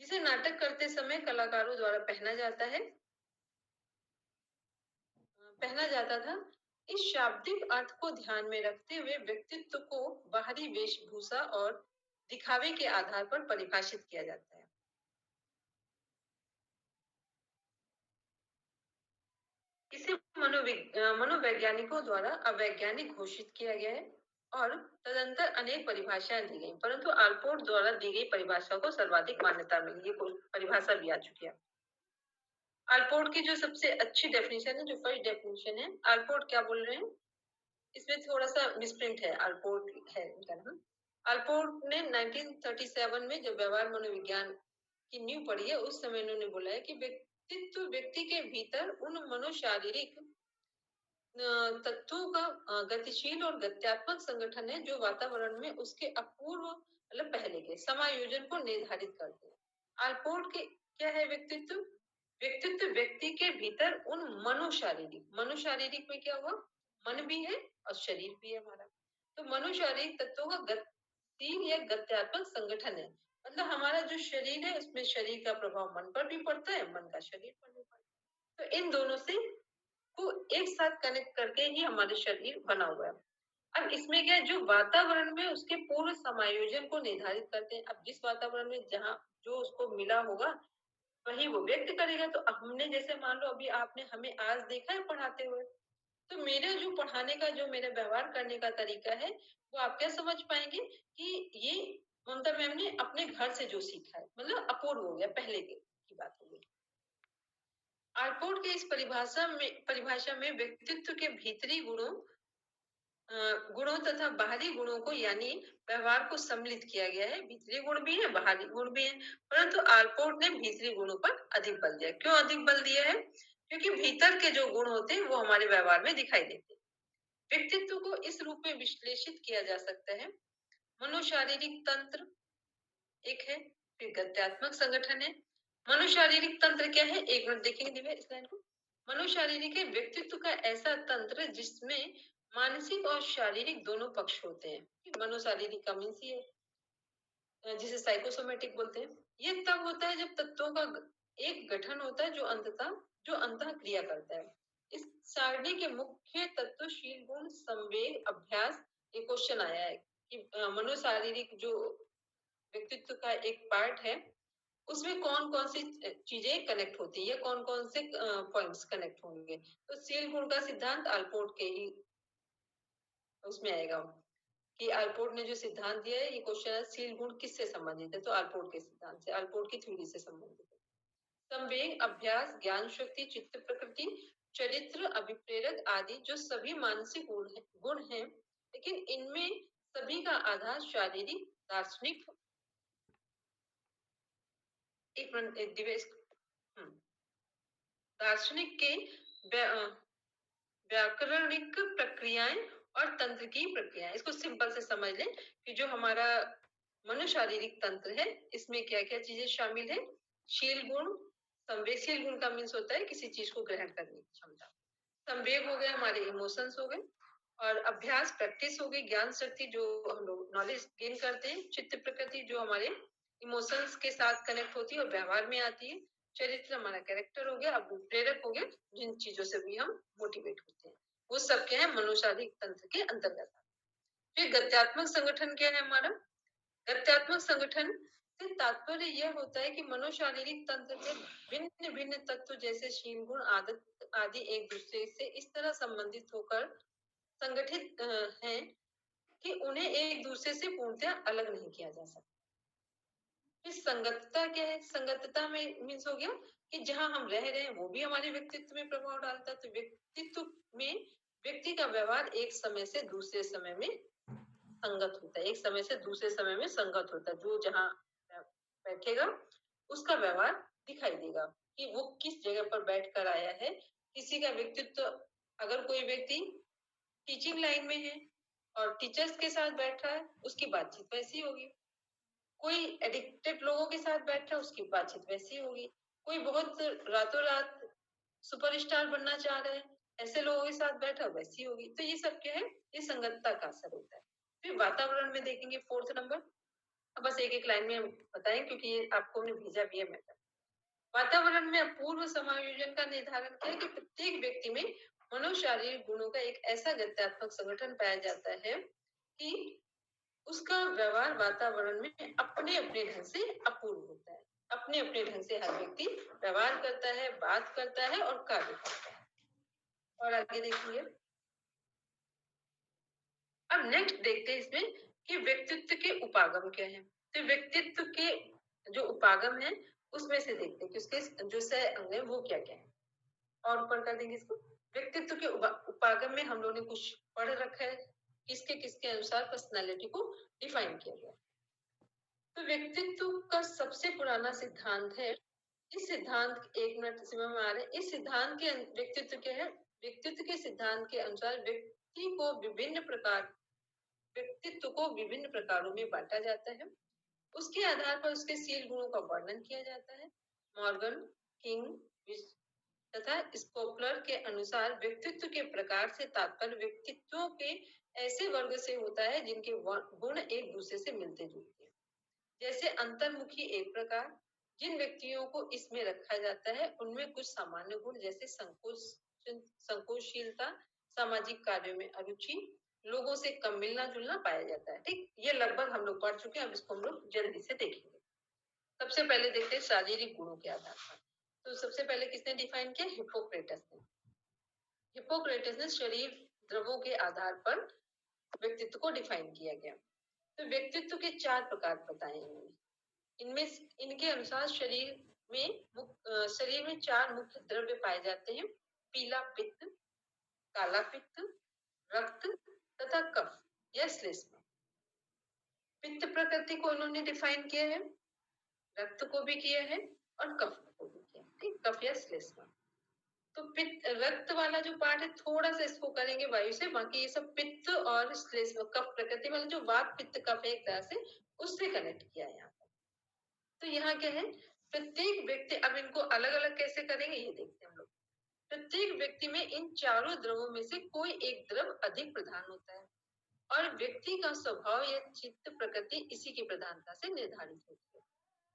जिसे नाटक करते समय कलाकारों द्वारा पहना जाता था। इस शाब्दिक अर्थ को ध्यान में रखते हुए व्यक्तित्व को बाहरी वेशभूषा और दिखावे के आधार पर परिभाषित किया जाता है। इसे मनोवैज्ञानिकों द्वारा अवैज्ञानिक घोषित किया गया है और तदंतर अनेक परिभाषाएं दी गई, परंतु आल्पोर्ट द्वारा दी गई परिभाषा को सर्वाधिक मान्यता मिली। ये परिभाषा भी आ चुकी है। आल्पोर्ट की जो सबसे अच्छी डेफिनेशन है, जो फर्स्ट डेफिनेशन है, आल्पोर्ट क्या बोल रहे हैं, इसमें थोड़ा सा मिसप्रिंट है, आल्पोर्ट है इनका नाम। आल्पोर्ट ने 1937 में जब व्यवहार मनोविज्ञान की नींव पड़ी है, उस समय इन्होंने बोला है कि व्यक्तित्व व्यक्ति के भीतर उन मनोशारीरिक तत्वों का गतिशील और गत्यात्मक संगठन है जो वातावरण में उसके अपूर्व मतलब पहले के समायोजन को निर्धारित करते हैं। आल्पोर्ट के क्या है व्यक्तित्व? व्यक्तित्व व्यक्ति के भीतर उन मनोशारीरिक में क्या हुआ, मन भी है और शरीर भी है हमारा, तो मनोशारीरिक तत्वों का गतिशील या गत्यात्मक संगठन है। मतलब हमारा जो शरीर है उसमें शरीर का प्रभाव मन पर भी पड़ता है, मन का शरीर पर भी पड़ता है, तो इन दोनों से को एक साथ कनेक्ट करके ही हमारे शरीर बना हुआ है। अब इसमें क्या है, जो वातावरण में उसके पूर्ण समायोजन को निर्धारित करते हैं। अब जिस वातावरण में जहाँ जो उसको मिला होगा वही वो व्यक्त करेगा। तो हमने जैसे मान लो अभी आपने हमें आज देखा है पढ़ाते हुए, तो मेरा जो पढ़ाने का जो मेरा व्यवहार करने का तरीका है वो आप क्या समझ पाएंगे कि ये ममता मैम ने अपने घर से जो सीखा है, मतलब अपूर्व हो गया, पहले की बात हो गई। आर्पोर्ट के इस परिभाषा में व्यक्तित्व के भीतरी गुणों तथा बाहरी गुणों को यानी व्यवहार को सम्मिलित किया गया है। भीतरी गुण भी है, बाहरी गुण भी है, परंतु आल्पोर्ट ने भीतरी गुणों पर अधिक बल दिया। क्यों अधिक बल दिया है? क्योंकि भीतर के जो गुण होते हैं वो हमारे व्यवहार में दिखाई देते हैं। व्यक्तित्व को इस रूप में विश्लेषित किया जा सकता है। मनोशारीरिक तंत्र एक है, फिर गत्यात्मक संगठन है। मनोशारीरिक तंत्र क्या है, एक मिनट देखेंगे दिव्या इस लाइन को। मनोशारीरिक है व्यक्तित्व का ऐसा तंत्र जिसमें मानसिक और शारीरिक दोनों पक्ष होते हैं। मनोशारीरिक का मीन्स ये जिसे साइकोसोमेटिक बोलते हैं। ये तब होता है जब तत्वों का एक गठन होता है जो अंतः क्रिया करता है। इस सारणी के मुख्य तत्व शील गुण, संवेग, अभ्यास। ये क्वेश्चन आया है कि मनोशारीरिक जो व्यक्तित्व का एक पार्ट है उसमें कौन कौन सी चीजें कनेक्ट होती है, कौन कौन से पॉइंट्स कनेक्ट होंगे। तो सील गुण का सिद्धांत आल्पोर्ट के ही उसमें आएगा कि आल्पोर्ट ने जो सिद्धांत दिया है, ये क्वेश्चन है सील गुण किससे संबंधित है, तो आल्पोर्ट के सिद्धांत से, आल्पोर्ट की थ्योरी से संबंधित है। संवेग, अभ्यास, ज्ञान शक्ति, चित्त प्रकृति, चरित्र, अभिप्रेरक आदि जो सभी मानसिक गुण हैं, लेकिन इनमें सभी का आधार शारीरिक, दार्शनिक, एक मिनट दिवेश, दार्शनिक के व्याकरणिक प्रक्रियाएं और तंत्र की प्रक्रियाएं। इसको सिंपल से समझ लें कि जो हमारा मनोशारीरिक तंत्र है इसमें क्या क्या चीजें शामिल है। शील गुण, संवेगशील गुण का मीन्स होता है किसी चीज को ग्रहण करने की क्षमता। संवेग हो गए हमारे इमोशंस हो गए, और अभ्यास प्रैक्टिस हो गई, ज्ञान शक्ति जो हम लोग नॉलेज गेन करते हैं, चित्त प्रकृति जो हमारे इमोशंस के साथ कनेक्ट होती है और व्यवहार में आती है, चरित्र हमारा कैरेक्टर हो गया, अब प्रेरक हो गया जिन चीजों से भी हम मोटिवेट होते हैं, वो सब क्या है मनोशारीरिक तंत्र के अंतर्गत। फिर गत्यात्मक संगठन क्या है हमारा? गत्यात्मक संगठन से तात्पर्य यह होता है कि मनोशारीरिक तंत्र में भिन्न भिन्न तत्व जैसे शील गुण, आदत आदि एक दूसरे से इस तरह संबंधित होकर संगठित हैं कि उन्हें एक दूसरे से पूर्णतः अलग नहीं किया जा सकता। फिर संगतता क्या है? संगतता में मीन्स हो गया कि जहां हम रह रहे हैं वो भी हमारे व्यक्तित्व में प्रभाव डालता है। तो व्यक्तित्व में व्यक्ति का व्यवहार एक समय से दूसरे समय में संगत होता है, एक समय से दूसरे समय में संगत होता है। जो जहां बैठेगा उसका व्यवहार दिखाई देगा कि वो किस जगह पर बैठ कर आया है। किसी का व्यक्तित्व, अगर कोई व्यक्ति टीचिंग लाइन में है और टीचर्स के साथ बैठ रहा है, उसकी बातचीत वैसी होगी। कोई एडिक्टेड लोगों के साथ बैठ रहा है, उसकी बातचीत वैसी होगी। कोई बहुत रातों रात सुपरस्टार बनना चाह रहे हैं, ऐसे लोगों के साथ बैठा, वैसी होगी। तो ये सब क्या है? ये संगतता का असर होता है। फिर वातावरण में देखेंगे 4th नंबर। अब बस एक एक लाइन में बताएं क्योंकि ये आपको हमने भेजा भी है मैटर। वातावरण में अपूर्व समायोजन का निर्धारण किया कि प्रत्येक व्यक्ति में मनोशारीरिक गुणों का एक ऐसा गत्यात्मक संगठन पाया जाता है कि उसका व्यवहार वातावरण में अपने अपने ढंग से अपूर्व होता है। अपने अपने ढंग से हर व्यक्ति व्यवहार करता है, बात करता है और कार्य करता है। और आगे देखिए, अब नेक्स्ट देखते हैं इसमें कि व्यक्तित्व के उपागम क्या है। तो व्यक्तित्व के जो उपागम है उसमें से देखते हैं कि उसके जो सह अंग है वो क्या क्या है। और ऊपर कर देंगे इसको। व्यक्तित्व के उपागम में हम लोगों ने कुछ पढ़ रखा है, किसके किसके अनुसार पर्सनालिटी को डिफाइन किया गया। तो व्यक्तित्व का सबसे पुराना सिद्धांत है, इस सिद्धांत, 1 मिनट समय में आ रहे हैं, इस सिद्धांत के व्यक्तित्व क्या है? व्यक्तित्व के सिद्धांत के अनुसार व्यक्तित्व को विभिन्न प्रकारों में बांटा जाता है। उसके आधार पर उसके शील गुणों का वर्णन किया जाता है। मॉर्गन, किंग तथा स्कोपलर के अनुसार व्यक्तित्व के प्रकार से तात्पर्य व्यक्तित्वों के ऐसे वर्ग से होता है जिनके गुण एक दूसरे से मिलते जुलते हैं। जैसे अंतर्मुखी एक प्रकार, जिन व्यक्तियों को इसमें रखा जाता है उनमें कुछ सामान्य गुण जैसे संकोचशीलता, सामाजिक कार्यों में अरुचि, लोगों से कम मिलना जुलना पाया जाता है। ठीक, ये लगभग हम लोग पढ़ चुके हैं। अब इसको हम लोग जल्दी से देखेंगे। सबसे पहले देखते हैं शारीरिक गुणों के आधार पर। तो सबसे पहले किसने डिफाइन किया? हिप्पोक्रेटस ने। हिप्पोक्रेटस ने शरीर द्रवों के आधार पर व्यक्तित्व को डिफाइन किया गया। तो व्यक्तित्व के 4 प्रकार बताए इन्होंने। इनमें इनके अनुसार शरीर में 4 मुख्य द्रव्य पाए जाते हैं: पीला पित्त, काला पित्त, रक्त तथा कफ या श्लेष्मा। पित्त प्रकृति को उन्होंने डिफाइन किया है, रक्त को भी किया है और कफ को भी किया। ठीक, कफ या श्लेष्मा। तो पित्त, रक्त वाला जो पार्ट है थोड़ा सा इसको करेंगे वायु से, बाकी ये सब पित्त और श्लेष्मा, कफ प्रकृति वाला जो वात पित्त कफ एक तरह से उससे कनेक्ट किया है यहाँ पर। तो यहाँ क्या है? प्रत्येक व्यक्ति, अब इनको अलग अलग कैसे करेंगे ये देखते हैं हम लोग। प्रत्येक व्यक्ति में इन चारों द्रवों में से कोई एक द्रव अधिक प्रधान होता है और व्यक्ति का स्वभाव या चित्त प्रकृति इसी की प्रधानता से निर्धारित होती है।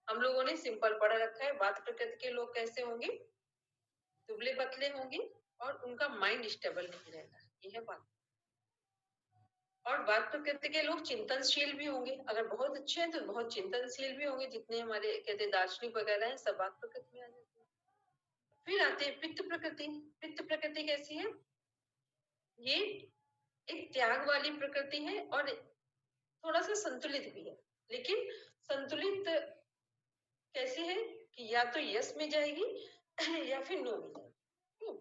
हम लोगों ने सिंपल पढ़ रखा है, वात प्रकृति के लोग कैसे होंगे? दुबले पतले होंगे और उनका माइंड स्टेबल नहीं रहेगा, ये है बात। और वात प्रकृति के लोग चिंतनशील भी होंगे, अगर बहुत अच्छे हैं तो बहुत चिंतनशील भी होंगे। जितने हमारे कहते हैं दार्शनिक वगैरह हैं सब वात प्रकृति में आ जाते हैं। फिर आते हैं पित्त प्रकृति। पित्त प्रकृति कैसी है? ये एक त्याग वाली प्रकृति है और थोड़ा सा संतुलित भी है। लेकिन संतुलित कैसी है कि या तो यस में जाएगी या फिर नो में जाएगी।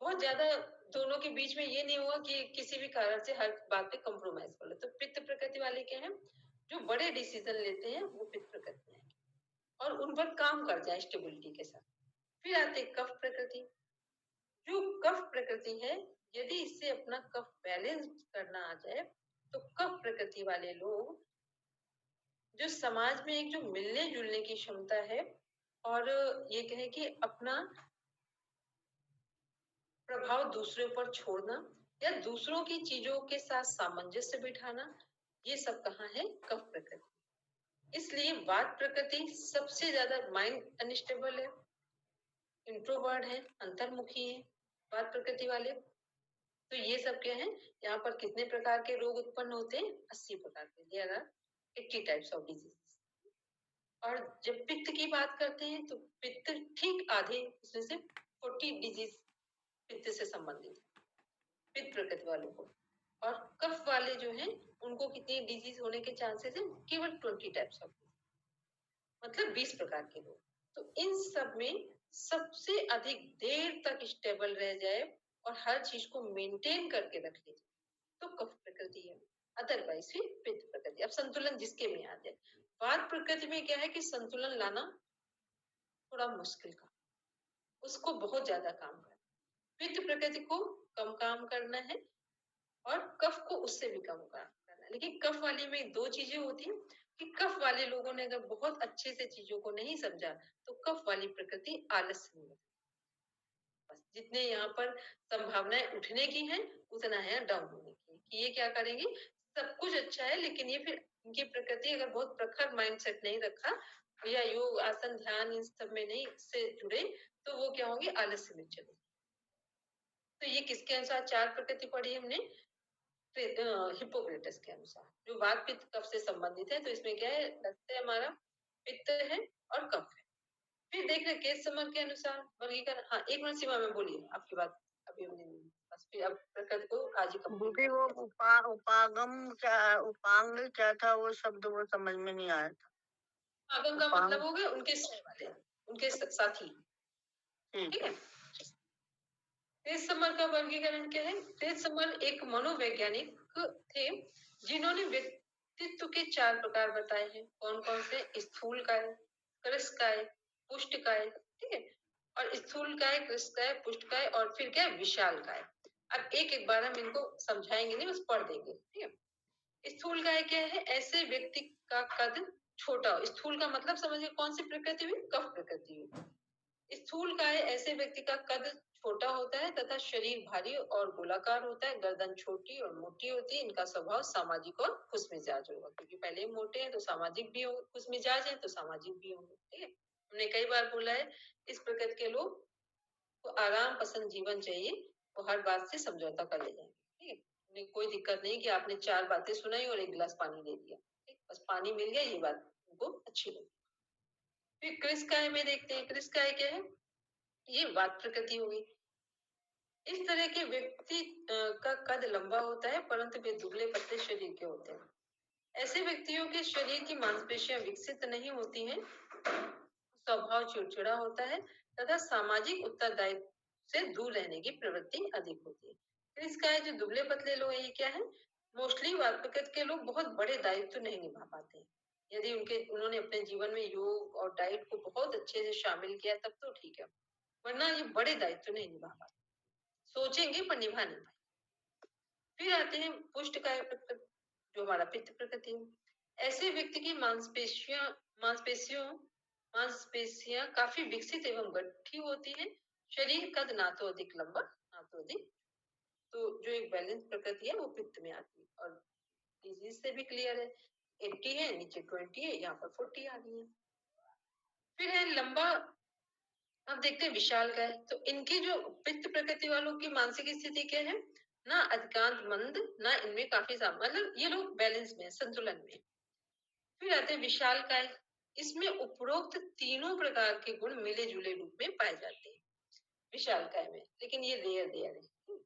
बहुत ज्यादा दोनों के बीच में ये नहीं हुआ कि किसी भी कारण से हर बात पे कॉम्प्रोमाइज कर लो। तो पित्त प्रकृति वाले क्या है? जो बड़े डिसीजन लेते हैं वो पित्त प्रकृति है और उन पर काम कर जाए स्टेबिलिटी के साथ। फिर आते कफ प्रकृति। जो कफ प्रकृति है, यदि इससे अपना कफ बैलेंस करना आ जाए तो कफ प्रकृति वाले लोग जो समाज में एक जो मिलने जुलने की क्षमता है और ये कहे कि अपना प्रभाव दूसरों पर छोड़ना या दूसरों की चीजों के साथ सामंजस्य बिठाना, ये सब कहाँ है? कफ प्रकृति। इसलिए वात प्रकृति सबसे ज्यादा माइंड अनस्टेबल है, इंट्रोवर्ट है, अंतर्मुखी है वात प्रकृति वाले। तो ये सब क्या है? यहाँ पर कितने प्रकार के रोग उत्पन्न होते हैं? 80 प्रकार के। There are 80 types of disease. और जब पित्त की बात करते हैं तो पित्त ठीक आधे उसमें से 40 डिजीज पित्त से संबंधित है, पित्त प्रकृति वालों को। और कफ वाले जो हैं उनको कितनी डिजीज होने के चांसेस है? केवल 20 टाइप्स ऑफ। मतलब 20 प्रकार के लोग। तो इन सब में सबसे अधिक देर तक स्टेबल रह जाए और हर चीज को मेंटेन करके रख ले तो कफ प्रकृति है, अदरवाइज फिर पित्त प्रकृति। अब संतुलन जिसके में आ जाए। वात प्रकृति में क्या है कि संतुलन लाना थोड़ा मुश्किल का, उसको बहुत ज्यादा काम करना। पित्त प्रकृति को कम काम करना है और कफ को उससे भी कम काम करना है। लेकिन कफ वाली में दो चीजें होती हैं कि कफ वाले लोगों ने अगर बहुत अच्छे से चीजों को नहीं समझा तो कफ वाली प्रकृति आलस्य में, बस जितने यहाँ पर संभावनाएं उठने की हैं उतना है डाउन होने की, कि ये क्या करेंगे, सब कुछ अच्छा है लेकिन ये फिर इनकी प्रकृति अगर बहुत प्रखर माइंडसेट नहीं रखा या योग आसन ध्यान इन सब में नहीं से जुड़े तो वो क्या होंगे, आलस्य में चले। तो ये किसके अनुसार चार प्रकृति पढ़ी हमने, हिप्पोक्रेटस के अनुसार, जो वात पित्त कफ से संबंधित है। तो इसमें क्या है, रक्त है हमारा, पित्त है और कफ है। फिर देख रहे केस समर के अनुसार वर्गीकरण। हाँ, एक मिनट सीमा में बोलिए, आपकी बात अभी हमने बस फिर अब प्रकृति को आज ही दीदी वो उपागम क्या, उपांग क्या था वो शब्द, वो समझ में नहीं आया था। उपागम का मतलब हो गया उनके सह वाले, उनके साथी, ठीक है। तेज समर का वर्गीकरण क्या है, तेज समर एक मनोवैज्ञानिक थे जिन्होंने व्यक्तित्व के चार प्रकार बताए हैं। कौन कौन से, स्थूल काय, कृशकाय, पुष्टकाय, ठीक है। और स्थूल काय, कृशकाय, पुष्टकाय और फिर क्या है, विशाल काय। अब एक एक बार हम इनको समझाएंगे नहीं, बस पढ़ देंगे, ठीक है। स्थूल काय क्या है, ऐसे व्यक्ति का कद छोटा हो। स्थूल का मतलब समझिए कौन सी प्रकृति हुई, कफ प्रकृति हुई। स्थूल काय ऐसे व्यक्ति का कद छोटा होता है तथा शरीर भारी और गोलाकार होता है, गर्दन छोटी और मोटी होती है। इनका स्वभाव सामाजिक और खुशमिजाज होगा, क्योंकि पहले ही मोटे हैं तो सामाजिक भी होंगे, खुशमिजाज हैं तो सामाजिक भी होंगे, ठीक है। हमने कई बार बोला है इस प्रकृति के लोग को आराम पसंद जीवन चाहिए, वो हर बात से समझौता कर ले जाएंगे, ठीक है। उन्हें कोई दिक्कत नहीं कि आपने चार बातें सुनाई और एक गिलास पानी दे दिया, ठीक, बस पानी मिल गया, ये बात उनको अच्छी लगी। फिर कृशकाय में देखते हैं, कृशकाय क्या है, ये वात प्रकृति होगी। इस तरह के व्यक्ति का कद लंबा होता है परंतु वे दुबले पतले शरीर के होते हैं। ऐसे व्यक्तियों के शरीर की मांसपेशियां विकसित नहीं होती हैं, स्वभाव चिड़चिड़ा होता है तथा सामाजिक उत्तरदायित्व से दूर रहने की प्रवृत्ति अधिक होती है। इसका जो दुबले पतले लोग हैं, ये क्या है, मोस्टली वात प्रकृति के लोग बहुत बड़े दायित्व नहीं निभा पाते हैं। यदि उन्होंने अपने जीवन में योग और डाइट को बहुत अच्छे से शामिल किया तब तो ठीक है, वरना ये बड़े दायित्व नहीं निभा पाते, सोचेंगे पर निभा नहीं पाएंगे। फिर आते हैं पुष्टकाय प्रकृति, जो हमारा पित्त प्रकृति है। ऐसे व्यक्ति की मांसपेशियां काफी विकसित एवं गठी होती है। शरीर कद ना तो अधिक लंबा ना तो अधिक, तो जो एक बैलेंस प्रकृति है वो पित्त में आती है। और डिजीज से भी क्लियर है, 80 है, नीचे 20 है, यहाँ पर 40 आ गई है। फिर है लंबा, अब देखते हैं विशाल का है। तो इनकी जो पित्त प्रकृति वालों की मानसिक स्थिति क्या है, ना अधिकांत मंद ना इनमें काफी मतलब ये लोग बैलेंस में, संतुलन में। फिर आते हैं विशाल काय, इसमें उपरोक्त तीनों प्रकार के गुण मिले जुले रूप में पाए जाते हैं विशाल काय में, लेकिन ये रेयर है।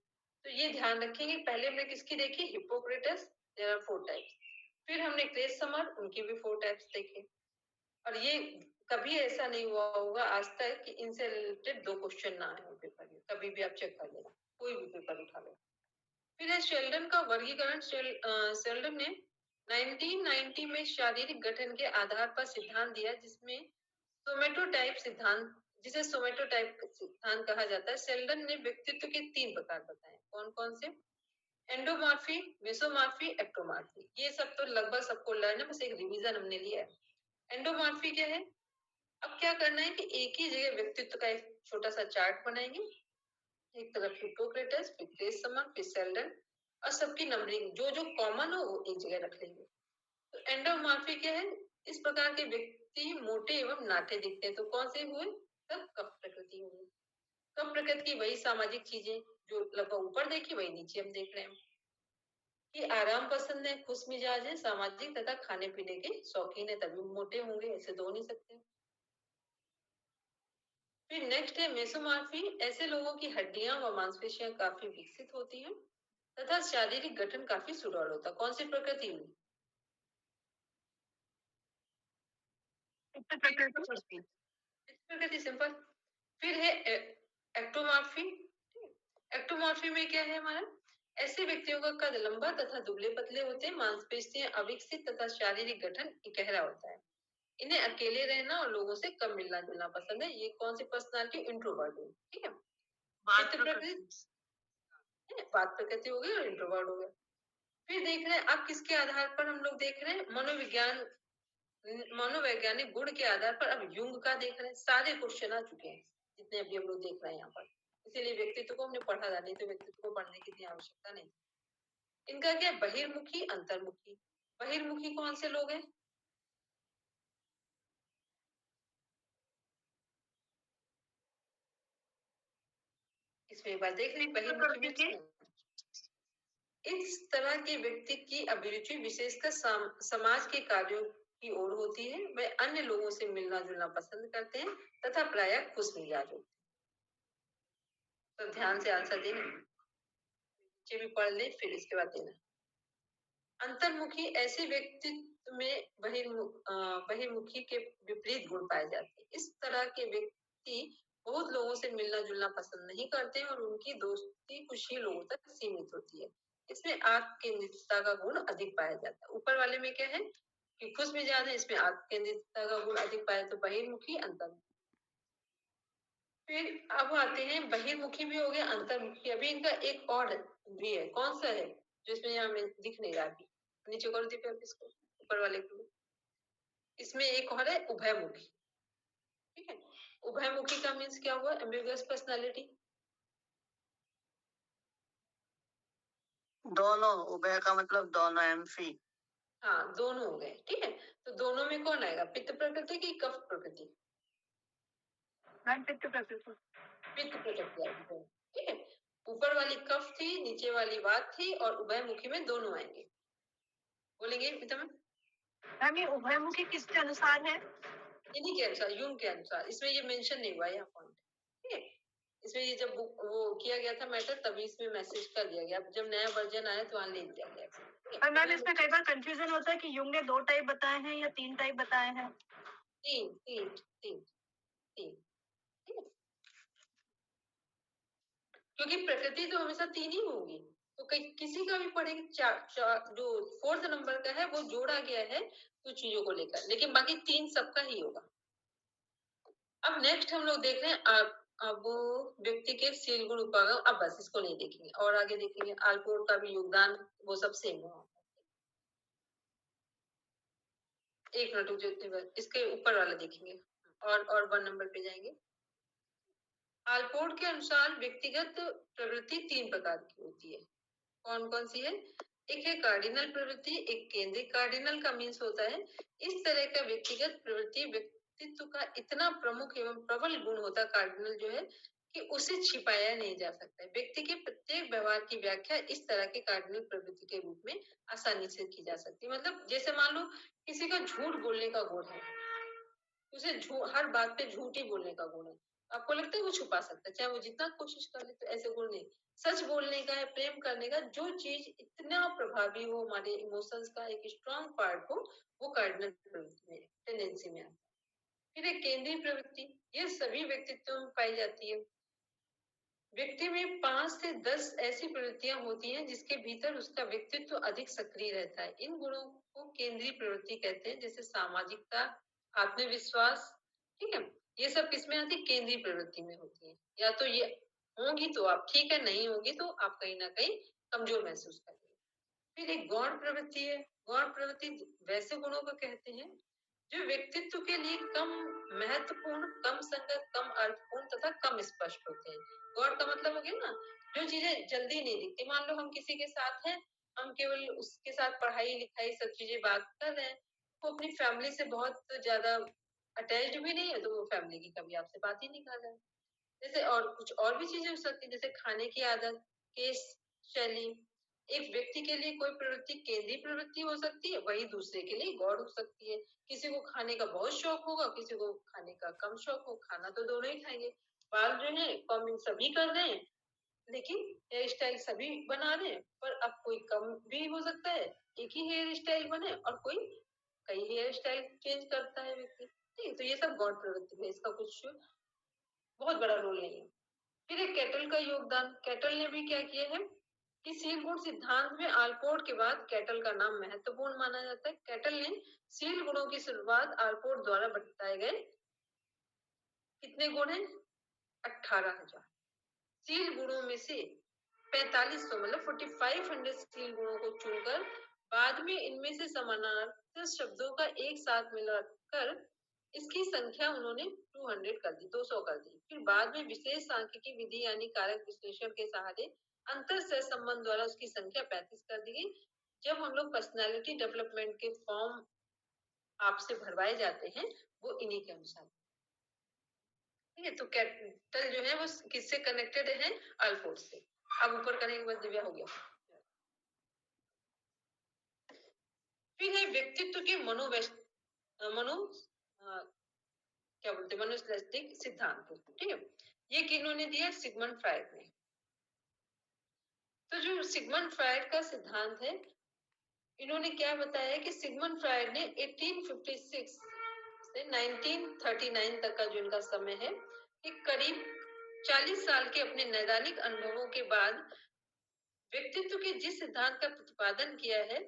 तो ये ध्यान रखेंगे। पहले हमने किसकी देखी, हिप्पोक्रेटस, देयर आर 4 टाइप्स। फिर हमने क्रेस समर, उनके भी 4 टाइप्स देखे। और ये कभी ऐसा नहीं हुआ होगा आज तक कि इनसे रिलेटेड 2 क्वेश्चन ना आए हो पेपर में, कभी भी आप चेक कर लेना, कोई भी पेपर उठा लो। फिर है शेल्डन का वर्गीकरण। शेल्डन ने 1990 में शारीरिक गठन के आधार पर सिद्धांत दिया जिसमें सोमेटोटाइप सिद्धांत, जिसे सोमेटोटाइप सिद्धांत कहा जाता है। शेल्डन ने व्यक्तित्व के 3 प्रकार बताए। कौन कौन से, एंडोमॉर्फी, मेसोमॉर्फी, एक्टोमॉर्फी। ये सब तो लगभग सबको लर्न है, बस एक रिवीजन हमने लिया है। एंडोमॉर्फी क्या है, अब क्या करना है कि एक ही जगह व्यक्तित्व का एक छोटा सा चार्ट बनाएंगे, एक तरफ हिप्पोक्रेटस, फिर क्रेस समर, फिर शेल्डन, और सबकी नंबरिंग जो जो कॉमन हो वो एक जगह रख लेंगे। तो एंडोमॉर्फी क्या है, इस प्रकार के व्यक्ति मोटे एवं नाटे दिखते हैं। तो कौन से हुए, सब कफ प्रकृति हुई। कफ प्रकृति की वही सामाजिक चीजें जो लगभग ऊपर देखी वही नीचे हम देख रहे हैं, कि आराम पसंद है, खुश मिजाज है, सामाजिक तथा खाने पीने के शौकीन है, तभी मोटे होंगे, ऐसे तो हो नहीं सकते। फिर नेक्स्ट है मेसोमॉर्फी, ऐसे लोगों की हड्डियां व मांसपेशियां काफी विकसित होती हैं तथा शारीरिक गठन काफी सुडौल होता है। कौन सी प्रकृति हुई, चित्त प्रकृति प्रकृति सिंपल। फिर है एक्टोमॉर्फी। एक्टोमॉर्फी में क्या है हमारा, ऐसे व्यक्तियों का कद लंबा तथा दुबले पतले होते हैं, मांसपेशियां अविकसित तथा शारीरिक गठन गहरा होता है। इन्हें अकेले रहना और लोगों से कम मिलना जुलना पसंद है। ये कौन सी पर्सनालिटी, इंट्रोवर्ट है, ठीक है। बात चित्त प्रकृति, बात प्रकृति हो गई और इंट्रोवर्ट हो गया। फिर देख रहे हैं अब किसके आधार पर हम लोग देख रहे हैं, मनोवैज्ञानिक गुण के आधार पर अब युंग का देख रहे हैं। सारे क्वेश्चन आ चुके हैं जितने अभी हम लोग देख रहे हैं यहाँ पर, इसीलिए व्यक्तित्व को हमने पढ़ा था, नहीं तो व्यक्तित्व को पढ़ने की इतनी आवश्यकता नहीं। इनका क्या, बहिर्मुखी अंतर्मुखी। बहिर्मुखी कौन से लोग हैं, इसमें एक बार देख लें। बहिर्मुखी में इस तरह के व्यक्ति की अभिरुचि विशेषकर समाज के कार्यों की ओर होती है। वे अन्य लोगों से मिलना जुलना पसंद करते हैं तथा प्रायः खुश मिजाज होते हैं। तो ध्यान से आंसर देना, नीचे भी पढ़ ले फिर इसके बाद देना। अंतर्मुखी, ऐसे व्यक्तित्व में बहिर्मुखी के विपरीत गुण पाए जाते हैं। इस तरह के व्यक्ति बहुत लोगों से मिलना जुलना पसंद नहीं करते हैं और उनकी दोस्ती कुछ ही लोगों तक सीमित होती है। इसमें आत्म केंद्रितता का गुण अधिक पाया जाता है। ऊपर वाले में क्या है कि खुश मिजाज है, इसमें आत्म केंद्रितता का गुण अधिक पाया, तो बहिर्मुखी अंतर्मुखी। फिर अब आते हैं, बहिर्मुखी भी हो गया, अंतर्मुखी। अभी इनका एक और भी है, कौन सा है जो इसमें यहाँ में दिख नहीं रहा अभी, नीचे करो दीपक इसको, ऊपर वाले को। इसमें एक और है उभयमुखी, ठीक है। उभयमुखी का मीन्स क्या हुआ, एम्बिगुअस पर्सनालिटी। दोनों, उभय का मतलब दोनों, एम्फी। हाँ दोनों हो गए, ठीक है। तो दोनों में कौन आएगा, पित्त प्रकृति की कफ प्रकृति, पित्त प्रकृति, पित्त प्रकृति आएगी, ठीक है। ऊपर वाली कफ थी, नीचे वाली वात थी, और उभयमुखी में दोनों आएंगे। बोलेंगे पिता में, मैम ये उभयमुखी किसके अनुसार है, इन्हीं के अनुसार, यूंग के अनुसार। इसमें ये मेंशन नहीं हुआ यहाँ पॉइंट, ठीक है। इसमें ये जब वो किया गया था मैटर, तभी इसमें मैसेज कर दिया गया। जब नया वर्जन आया तो वहां ले दिया गया। और मैम इसमें कई बार कंफ्यूजन होता है कि युंग ने 2 टाइप बताए हैं या 3 टाइप बताए हैं। तीन तीन तीन तीन, ठीक है। क्योंकि प्रकृति तो हमेशा 3 ही होगी, तो किसी का भी पढ़ेंगे, जो 4th नंबर का है वो जोड़ा गया है कुछ चीजों को लेकर, लेकिन बाकी 3 सबका ही होगा। अब नेक्स्ट हम लोग देख रहे हैं अब व्यक्ति के शील गुण उपागम। अब बस इसको नहीं देखेंगे, और आगे देखेंगे आल्पोर्ट का भी योगदान, वो सब सेम है। एक मिनट रुकिए, इसके ऊपर वाला देखेंगे और 1 नंबर पे जाएंगे। आल्पोर्ट के अनुसार व्यक्तिगत प्रवृत्ति 3 प्रकार की होती है। कौन कौन सी है, एक है कार्डिनल प्रवृत्ति, एक केंद्रित। कार्डिनल का मीन्स होता है इस तरह का व्यक्तिगत प्रवृत्ति व्यक्तित्व का इतना प्रमुख एवं प्रबल गुण होता है, कार्डिनल जो है, कि उसे छिपाया नहीं जा सकता है। व्यक्ति के प्रत्येक व्यवहार की व्याख्या इस तरह के कार्डिनल प्रवृत्ति के रूप में आसानी से की जा सकती है। मतलब जैसे मान लो किसी का झूठ बोलने का गुण है, उसे हर बात पे झूठ ही बोलने का गुण है, आपको लगता है वो छुपा सकता है, चाहे वो जितना कोशिश कर ले, तो ऐसे गुण नहीं। सच बोलने का है, प्रेम करने का, जो चीज इतना प्रभावी हो, हमारे इमोशंस का एक स्ट्रॉन्ग पार्ट हो, वो कार्डिनल प्रवृत्ति में, टेंडेंसी में आता है। फिर एक केंद्रीय प्रवृत्ति, ये सभी व्यक्तित्व में पाई जाती है। व्यक्ति में 5 से 10 ऐसी प्रवृत्तियां होती हैं जिसके भीतर उसका व्यक्तित्व अधिक सक्रिय रहता है। इन गुणों को केंद्रीय प्रवृत्ति कहते हैं, जैसे सामाजिकता, आत्मविश्वास, ठीक है। ये सब किसमें आती है, केंद्रीय प्रवृत्ति में होती है। या तो ये होंगी तो आप ठीक है, नहीं होगी तो आप कहीं ना कहीं कमजोर महसूस करेंगे। फिर एक गौण प्रवृत्ति है। गौण प्रवृत्ति वैसे गुणों को कहते हैं जो व्यक्तित्व के लिए कम महत्वपूर्ण, कम संगत, कम अर्थपूर्ण तथा कम स्पष्ट होते हैं। गौर का मतलब हो गया ना, जो चीजें जल्दी नहीं दिखती। मान लो हम किसी के साथ हैं, हम केवल उसके साथ पढ़ाई लिखाई सब चीजें बात कर रहे हैं, वो अपनी फैमिली से बहुत ज्यादा अटैच्ड भी नहीं है, तो वो फैमिली की कभी आपसे बात ही नहीं कर रहा है। जैसे और कुछ और भी चीजें हो सकती है, जैसे खाने की आदत, केस शैली। एक व्यक्ति के लिए कोई प्रवृत्ति केंद्रीय प्रवृत्ति हो सकती है, वही दूसरे के लिए गौण हो सकती है। किसी को खाने का बहुत शौक होगा, किसी को खाने का कम शौक हो, खाना तो दोनों ही खाएंगे। बाल जो है कॉमिंग सभी कर रहे हैं, लेकिन हेयर स्टाइल सभी बना रहे हैं, पर अब कोई कम भी हो सकता है, एक ही हेयर स्टाइल बने और कोई कई हेयर स्टाइल चेंज करता है व्यक्ति, ठीक है, तो ये सब गौण प्रवृत्ति है, इसका कुछ बहुत बड़ा रोल नहीं है। फिर एक कैटल का योगदान, कैटल ने भी क्या किया है कि सील गुण सिद्धांत में आलपोर्ट के बाद कैटल का नाम महत्वपूर्ण माना जाता है। कैटल ने सील गुणों की शुरुआत आलपोर्ट द्वारा बताए गए कितने गुण हैं, 18,000 सील गुणों में से 4500 मतलब 4500 सील गुणों को चुनकर बाद में इनमें से समानार्थक शब्दों का एक साथ मिलाकर इसकी संख्या उन्होंने 200 कर दी, 200 कर दी। फिर बाद में विशेष सांख्यिकी विधि यानी कारक विश्लेषण के सहारे अंतर सह संबंध द्वारा उसकी संख्या 35 कर दी गई। जब हम लोग पर्सनालिटी डेवलपमेंट के फॉर्म आपसे भरवाए जाते हैं वो इन्हीं के अनुसार, ठीक है। तो कैटल जो है वो किससे कनेक्टेड है, अल्फोर्ड से। अब ऊपर करने के बाद दिव्या हो गया। फिर है व्यक्तित्व के मनो क्या बोलते हैं, मनोवैज्ञानिक सिद्धांत, ठीक है। ये किन्होंने दिया, सिगमंड फ्रायड ने। तो जो सिगमंड फ्रायड का सिद्धांत है, इन्होंने क्या बताया कि सिगमंड फ्रायड ने 1856 से 1939 तक का जो इनका समय है, एक करीब 40 साल के अपने नैदानिक अनुभवों के बाद व्यक्तित्व के जिस सिद्धांत का प्रतिपादन किया है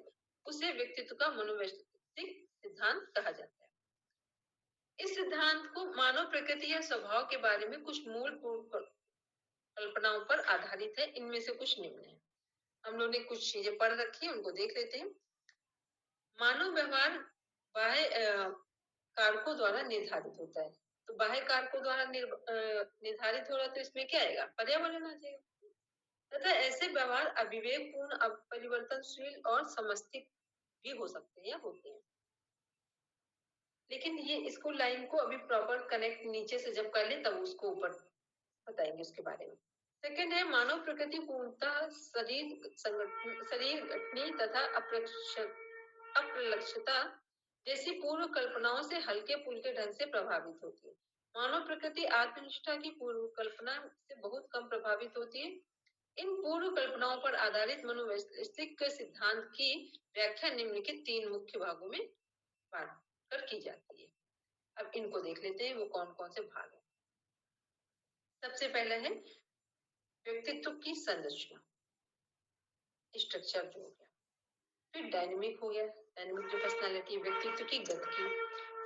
उसे व्यक्तित्व का मनोवैज्ञानिक सिद्धांत कहा जाता है। इस सिद्धांत को मानव प्रकृति या स्वभाव के बारे में कुछ मूल कल्पनाओं पर आधारित है। इनमें से कुछ निम्न है, हम लोग ने कुछ चीजें पढ़ रखी है, उनको देख लेते हैं। मानव व्यवहार बाह्य कारकों द्वारा निर्धारित होता है। तो बाह्य कारकों द्वारा निर्धारित हो रहा, तो इसमें क्या आएगा, पर्यावरण आ जाएगा। तथा ऐसे व्यवहार अविवेकपूर्ण, अपरिवर्तनशील और समस्तिक भी हो सकते हैं या होते हैं। लेकिन ये इसको लाइन को अभी प्रॉपर कनेक्ट नीचे से जब कर ले तब उसको ऊपर बताएंगे उसके बारे में। सेकंड है मानव प्रकृति पूर्णतः शरीर गठनी तथा अप्रलक्षता जैसी पूर्व कल्पनाओं से हल्के फुल्के ढंग से प्रभावित होती है। मानव प्रकृति आत्मनिष्ठा की पूर्व कल्पना से बहुत कम प्रभावित होती है। इन पूर्व कल्पनाओं पर आधारित मनोवैज्ञानिक सिद्धांत की व्याख्या निम्नलिखित 3 मुख्य भागों में बांट कर की जाती है। अब इनको देख लेते हैं वो कौन कौन से भाग हैं। सबसे पहला है व्यक्तित्व की संरचना, स्ट्रक्चर जो हो गया। फिर डायनेमिक हो गया, डायनेमिक जो पर्सनालिटी, व्यक्तित्व की गति।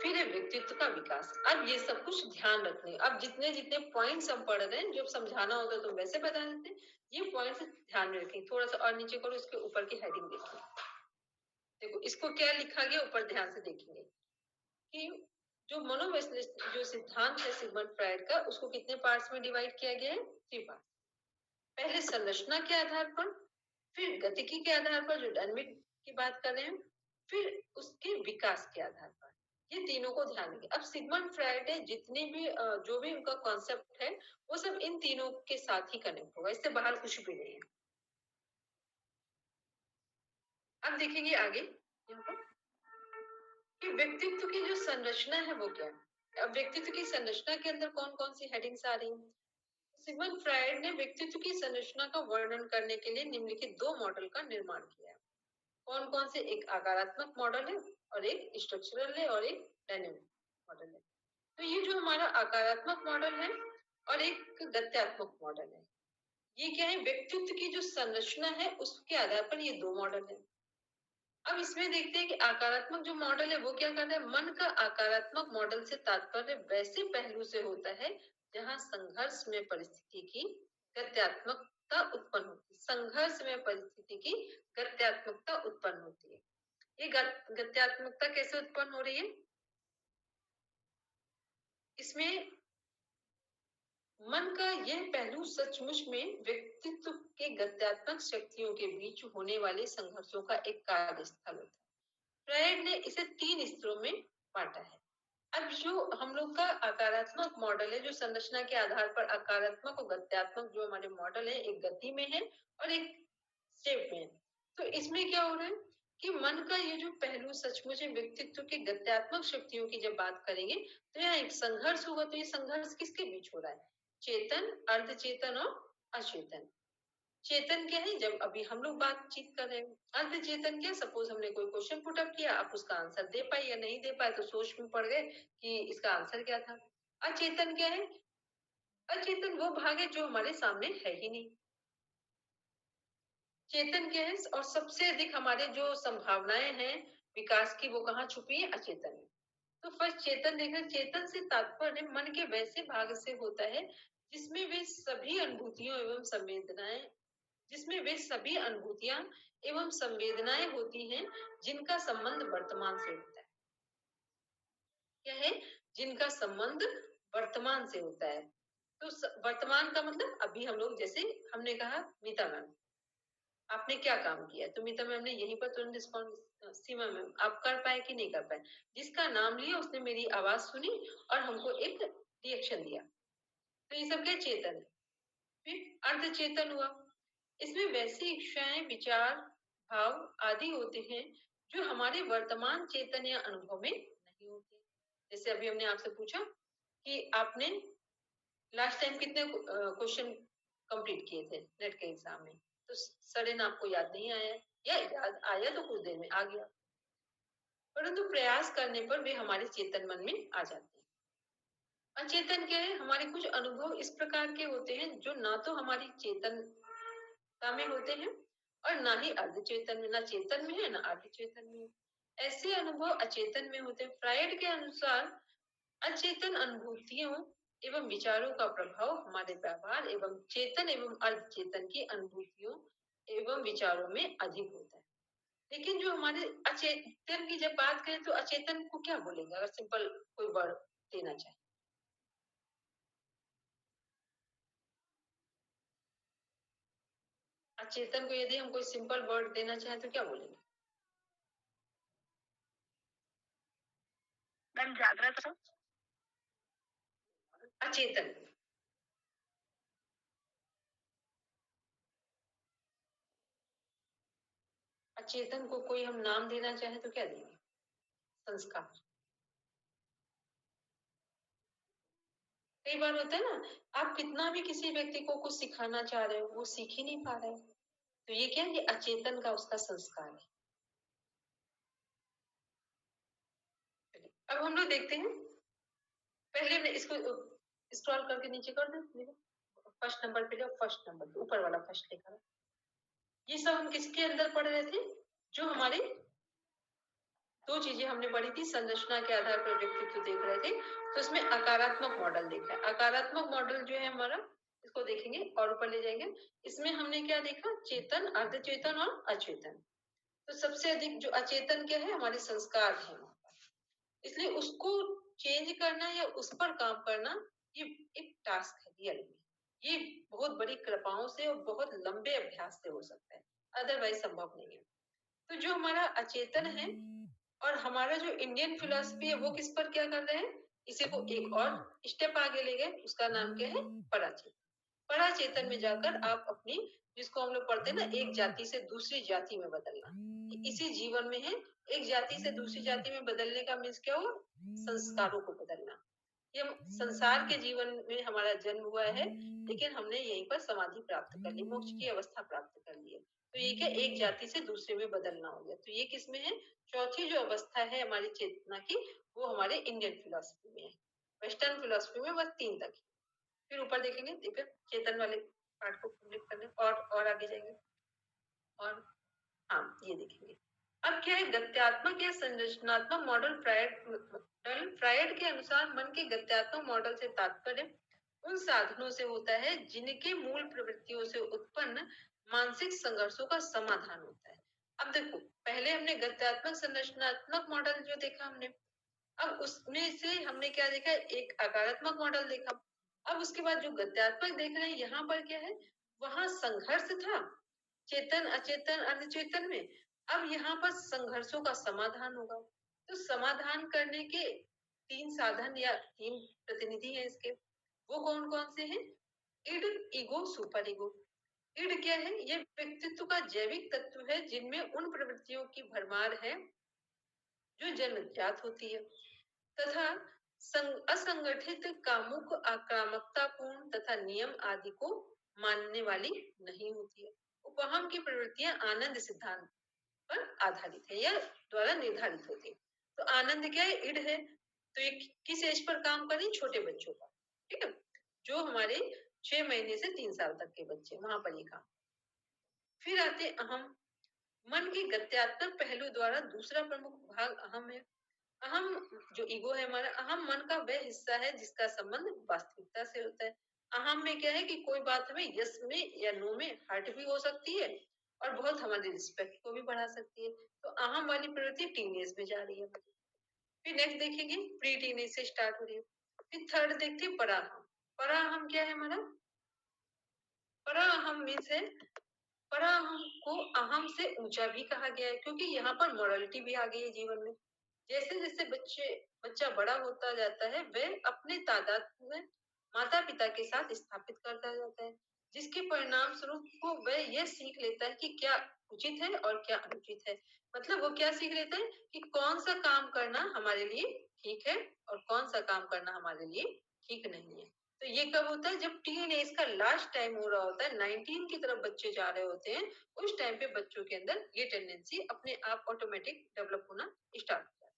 फिर है व्यक्तित्व का विकास। अब ये सब कुछ ध्यान रखने, अब जितने जितने पॉइंट्स हम पढ़ रहे हैं, जो समझाना होता है तो वैसे बता देते हैं, ये पॉइंट्स ध्यान में रखें। थोड़ा सा और नीचे करो, इसके ऊपर की हेडिंग देखिए, देखो इसको क्या लिखा गया, ऊपर ध्यान से देखेंगे कि जो मनोवैज्ञानिक जो सिद्धांत है सिगमंड फ्रायड का, उसको कितने पार्ट्स में डिवाइड किया गया है, 3 पार्ट। पहले संरचना के आधार पर, फिर गतिकी के आधार पर जो डायनामिक की बात कर रहे हैं, फिर उसके विकास के आधार पर, ये तीनों को ध्यान देंगे। अब सिगमंड फ्रायड है जितने भी जो भी उनका कॉन्सेप्ट है वो सब इन तीनों के साथ ही कनेक्ट होगा, इससे बाहर कुछ भी नहीं है। अब देखेंगे आगे इनको कि व्यक्तित्व की जो संरचना है वो क्या है। अब व्यक्तित्व की संरचना के अंदर कौन कौन सी हेडिंग्स आ रही हैं। सिगमंड फ्रायड ने व्यक्तित्व की संरचना का वर्णन करने के लिए निम्नलिखित 2 मॉडल का निर्माण किया है। कौन कौन से, एक आकारात्मक मॉडल है और एक स्ट्रक्चरल है और एक डायनेमिक मॉडल है। तो ये जो हमारा आकारात्मक मॉडल है और एक गत्यात्मक मॉडल है, ये क्या है, व्यक्तित्व की जो संरचना है उसके आधार पर ये 2 मॉडल है। अब इसमें देखते हैं कि आकारात्मक जो मॉडल है वो क्या करता है। मन का आकारात्मक मॉडल से तात्पर्य वैसे पहलू से होता है जहां संघर्ष में परिस्थिति की गत्यात्मकता उत्पन्न होती है। संघर्ष में परिस्थिति की गत्यात्मकता उत्पन्न होती है। ये गत्यात्मकता कैसे उत्पन्न हो रही है, इसमें मन का यह पहलू सचमुच में व्यक्तित्व के गत्यात्मक शक्तियों के बीच होने वाले संघर्षों का एक कार्यस्थल होता है। फ्रायड ने इसे 3 स्तरों में बांटा है। अब जो हम लोग का आकारात्मक मॉडल है, जो संरचना के आधार पर आकारात्मक और गत्यात्मक जो हमारे मॉडल है, एक गति में है और एक शेप में है। तो इसमें क्या हो रहा है कि मन का ये जो पहलू सचमुच व्यक्तित्व के गत्यात्मक शक्तियों की जब बात करेंगे तो यहाँ एक संघर्ष होगा। तो ये संघर्ष किसके बीच हो रहा है, चेतन, अर्धचेतन और अचेतन। चेतन क्या है, जब अभी हम लोग बातचीत कर रहे हैं। अर्ध चेतन क्या, सपोज हमने कोई क्वेश्चन पुट अप किया, आप उसका आंसर दे पाए या नहीं दे पाए तो सोच में पड़ गए कि इसका आंसर क्या था। अचेतन क्या है, अचेतन वो भाग है जो हमारे सामने है ही नहीं। चेतन क्या है, और सबसे अधिक हमारे जो संभावनाएं हैं विकास की वो कहाँ छुपी है, अचेतन में। तो फर्स्ट चेतन देखा, चेतन से तात्पर्य मन के वैसे भाग से होता है जिसमें वे सभी अनुभूतियों एवं संवेदनाएं जिसमें वे सभी अनुभूतियां एवं संवेदनाएं होती हैं जिनका संबंध वर्तमान से होता है। क्या है, जिनका संबंध वर्तमान से होता है। तो वर्तमान का मतलब अभी हम लोग, जैसे हमने कहा मीता मैम आपने क्या काम किया, तो मीता मैम ने यहीं पर तुरंत रिस्पॉन्स, सीमा मैम आप कर पाए कि नहीं कर पाए, जिसका नाम लिया उसने मेरी आवाज सुनी और हमको एक रिएक्शन दिया, तो ये सब क्या चेतन है। फिर अर्ध चेतन हुआ, इसमें वैसी इच्छाएं, विचार, भाव आदि होते हैं जो हमारे वर्तमान चेतन या अनुभव में नहीं होते। जैसे अभी हमने आपसे पूछा कि आपने लास्ट टाइम कितने क्वेश्चन कंप्लीट किए थे नेट के एग्जाम में, तो सडन आपको याद नहीं आया, या याद आया तो कुछ देर में आ गया, परंतु प्रयास करने पर वे हमारे चेतन मन में आ जाते हैं। अचेतन क्या है, हमारे कुछ अनुभव इस प्रकार के होते हैं जो ना तो हमारी चेतनता में होते हैं और ना ही अर्ध चेतन में, ना चेतन में है ना अर्ध चेतन में है। ऐसे अनुभव अचेतन में होते हैं। फ्रायड के अनुसार अचेतन अनुभूतियों एवं विचारों का प्रभाव हमारे व्यवहार एवं चेतन एवं अर्ध चेतन की अनुभूतियों एवं विचारों में अधिक होता है। लेकिन जो हमारे अचेतन की जब बात करें तो अचेतन को क्या बोलेंगे, अगर सिंपल कोई वर्ड देना चाहे। अचेतन को यदि हम कोई सिंपल वर्ड देना चाहे तो क्या बोलेंगे? मैम जागृत हो। अचेतन, अचेतन को कोई हम नाम देना चाहे तो क्या देंगे? संस्कार। कई बार होता है ना, आप कितना भी किसी व्यक्ति को कुछ सिखाना चाह रहे हो वो सीख ही नहीं पा रहे हो, तो ये क्या है, ये अचेतन का उसका संस्कार है। अब हम लोग देखते हैं, पहले हमने इसको स्क्रॉल करके नीचे कर दे, फर्स्ट नंबर पे जाओ, फर्स्ट नंबर पे ऊपर वाला फर्स्ट लिखा है। ये सब हम किसके अंदर पढ़ रहे थे, जो हमारे दो चीजें हमने पढ़ी थी, संरचना के आधार पर व्यक्तित्व देख रहे थे, तो इसमें आकारात्मक मॉडल देखा है। आकारात्मक मॉडल जो है हमारा, इसको देखेंगे और ऊपर ले जाएंगे। इसमें हमने क्या देखा, चेतन, अर्धचेतन और अचेतन। तो सबसे अधिक जो अचेतन क्या है, हमारे संस्कार है, इसलिए उसको चेंज करना या उस पर काम करना ये एक टास्क है रियल में। ये बहुत बड़ी कृपाओं से और बहुत लंबे अभ्यास से हो सकता है, अदरवाइज संभव नहीं है। तो जो हमारा अचेतन है और हमारा जो इंडियन फिलोसफी है वो किस पर क्या कर रहे हैं, इसे को एक और स्टेप आगे ले गए, उसका नाम क्या है, पराचेतन। पराचेतन में जाकर आप अपनी, जिसको हम लोग पढ़ते हैं ना, एक जाति से दूसरी जाति में बदलना, इसी जीवन में है। एक जाति से दूसरी जाति में बदलने का मीन्स क्या हुआ, संस्कारों को बदलना। ये संसार के जीवन में हमारा जन्म हुआ है, लेकिन हमने यहीं पर समाधि प्राप्त कर ली, मोक्ष की अवस्था प्राप्त कर ली है, तो ये क्या, एक जाति से दूसरे में बदलना हो गया। तो ये किसमें है, चौथी जो अवस्था है हमारी चेतना की, वो हमारे इंडियन फिलोसफी में है। वेस्टर्न फिलोसफी में बस 3 तक। फिर ऊपर देखेंगे, फिर चेतन वाले पार्ट को कंप्लीट करने और आगे जाएंगे। और हाँ, ये देखेंगे अब क्या है, गत्यात्मक या संरचनात्मक मॉडल। फ्रायड के अनुसार मन के गत्यात्मक मॉडल से तात्पर्य उन साधनों से होता है जिनके मूल प्रवृत्तियों से उत्पन्न मानसिक संघर्षों का समाधान होता है। अब देखो, पहले हमने गत्यात्मक संरचनात्मक मॉडल जो देखा हमने, अब उसमें से हमने क्या देखा, एक आकारात्मक मॉडल देखा। अब उसके बाद जो गत्यात्मक देख रहे हैं, यहाँ पर क्या है, वहां संघर्ष था चेतन, अचेतन, अर्धचेतन में। अब यहाँ पर संघर्षों का समाधान होगा। तो समाधान करने के 3 साधन या 3 प्रतिनिधि हैं इसके, वो कौन कौन से हैं, id, ego, super ego. Id क्या है, ये व्यक्तित्व का जैविक तत्व है जिनमें उन प्रवृत्तियों की भरमार है जो जन्मजात होती है, तथा असंगठित, कामुक, आक्रामकतापूर्ण तथा नियम आदि को मानने वाली नहीं होती है। उपहाम की प्रवृत्तियां आनंद सिद्धांत पर आधारित है या द्वारा निर्धारित होती है। तो आनंद क्या है? इड है। तो ये किस एज पर काम कर रही है? छोटे बच्चों पर, ठीक है, जो हमारे 6 महीने से 3 साल तक के बच्चे, वहां पर ये काम। फिर आते अहम। मन के गत्यात्मक पहलू द्वारा दूसरा प्रमुख भाग अहम है। अहम जो ईगो है हमारा, अहम मन का वह हिस्सा है जिसका संबंध वास्तविकता से होता है। अहम में क्या है कि कोई बात हमें यस में या नो में हर्ट भी हो सकती है और बहुत हमारी रिस्पेक्ट को भी बढ़ा सकती है। तो अहम वाली प्रवृत्ति टीनेज में जा रही है। फिर नेक्स्ट देखेंगे प्री टीनेज से स्टार्ट हो रही है। फिर थर्ड देखते हैं पराहम। पराहम क्या है हमारा? पराहम मीन्स है, पराहम को अहम से ऊंचा भी कहा गया है क्योंकि यहाँ पर मोरालिटी भी आ गई है जीवन में। जैसे जैसे बच्चा बड़ा होता जाता है वह अपने तादाद में माता पिता के साथ स्थापित करता जाता है, जिसके परिणाम स्वरूप को वह यह सीख लेता है कि क्या उचित है और क्या अनुचित है। मतलब वो क्या सीख लेता है कि कौन सा काम करना हमारे लिए ठीक है और कौन सा काम करना हमारे लिए ठीक नहीं है। तो ये कब होता है? जब टीन एज का लास्ट टाइम हो रहा होता है, 19 की तरफ बच्चे जा रहे होते हैं, उस टाइम पे बच्चों के अंदर ये टेंडेंसी अपने आप ऑटोमेटिक डेवलप होना स्टार्ट हो जाती है।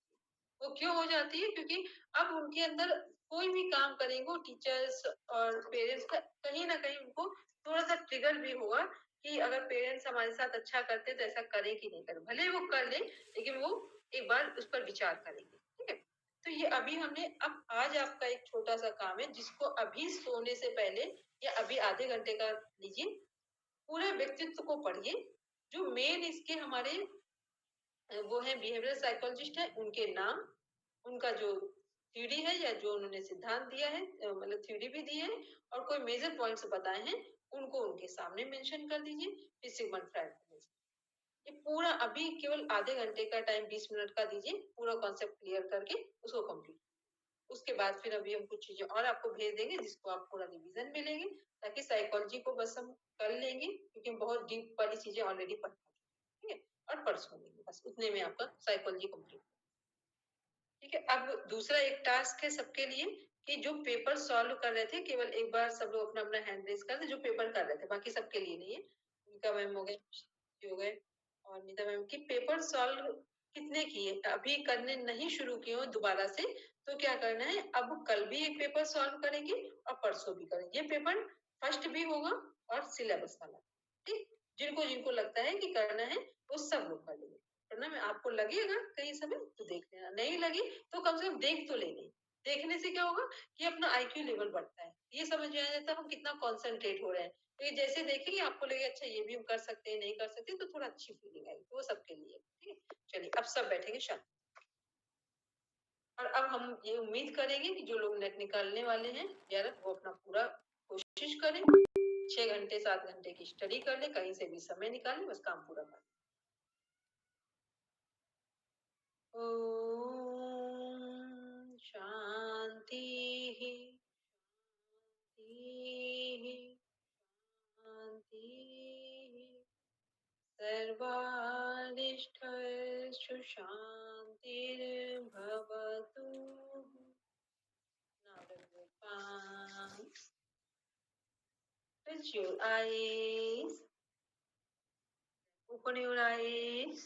वो क्यों हो जाती है? क्योंकि अब उनके अंदर कोई भी काम करेंगे टीचर्स और पेरेंट्स का कहीं ना कहीं उनको थोड़ा सा ट्रिगर भी होगा कि अगर पेरेंट्स हमारे साथ अच्छा करते तो ऐसा करें कि नहीं करें। भले वो कर ले लेकिन वो एक बार उस पर विचार करेंगे, ठीक है। तो ये अभी हमने, अब आज आपका एक छोटा सा काम है जिसको अभी सोने से पहले या अभी आधे घंटे का लीजिए, पूरे व्यक्तित्व को पढ़िए। जो मेन इसके हमारे वो है बिहेवियरल साइकोलॉजिस्ट है, उनके नाम, उनका जो थ्योरी है या जो उन्होंने सिद्धांत दिया है, मतलब थ्योरी भी दी है और कोई मेजर पॉइंट्स बताए हैं, उनको उनके सामने मेंशन कर दीजिए। फिर सिगमंड फ्रायड ये पूरा अभी केवल आधे घंटे का टाइम 20 मिनट का दीजिए, पूरा कॉन्सेप्ट क्लियर करके उसको कंप्लीट। उसके बाद फिर अभी हम कुछ चीजें और आपको भेज देंगे जिसको आप पूरा रिवीजन में लेंगे, ताकि साइकोलॉजी को बस हम कर लेंगे क्योंकि बहुत डीप वाली चीजें ऑलरेडी पढ़ चुके हैं, ठीक है। और परसों लेंगे, बस उतने में आपका साइकोलॉजी कंप्लीट, ठीक है। अब दूसरा एक टास्क है सबके लिए कि जो पेपर सॉल्व कर रहे थे, केवल एक बार सब लोग अपना अपना हैंड रेज कर दे जो पेपर कर रहे थे, बाकी सबके लिए नहीं है। उनका मैम हो गए और नीता मैम की पेपर सॉल्व कितने किए, अभी करने नहीं शुरू किए हो दोबारा से, तो क्या करना है, अब कल भी एक पेपर सॉल्व करेंगे और परसों भी करेंगे। ये पेपर फर्स्ट भी होगा और सिलेबस वाला, ठीक। जिनको जिनको लगता है कि करना है वो सब लोग कर लेंगे। करना में आपको लगेगा कहीं समय तो देख लेना, नहीं लगे तो कम से कम देख तो लेंगे। देखने से क्या होगा कि अपना आईक्यू लेवल बढ़ता है, ये समझ में आ जाता है हम कितना कॉन्सेंट्रेट हो रहे हैं। तो ये जैसे देखेंगे आपको लगेगा अच्छा ये भी हम कर सकते हैं, नहीं कर सकते, तो थोड़ा अच्छी फीलिंग आएगी, तो वो सबके लिए, ठीक है। चलिए अब सब बैठेंगे शांत। और अब हम ये उम्मीद करेंगे कि जो लोग नेट निकालने वाले हैं यार वो अपना पूरा कोशिश करें, 6 घंटे 7 घंटे की स्टडी कर ले, कहीं से भी समय निकालें, बस काम पूरा करें। ओम शांति शांति सर्वारिष्ठेषु शान्तिर्भवतु। Now let's go down. Close your eyes. Open your eyes.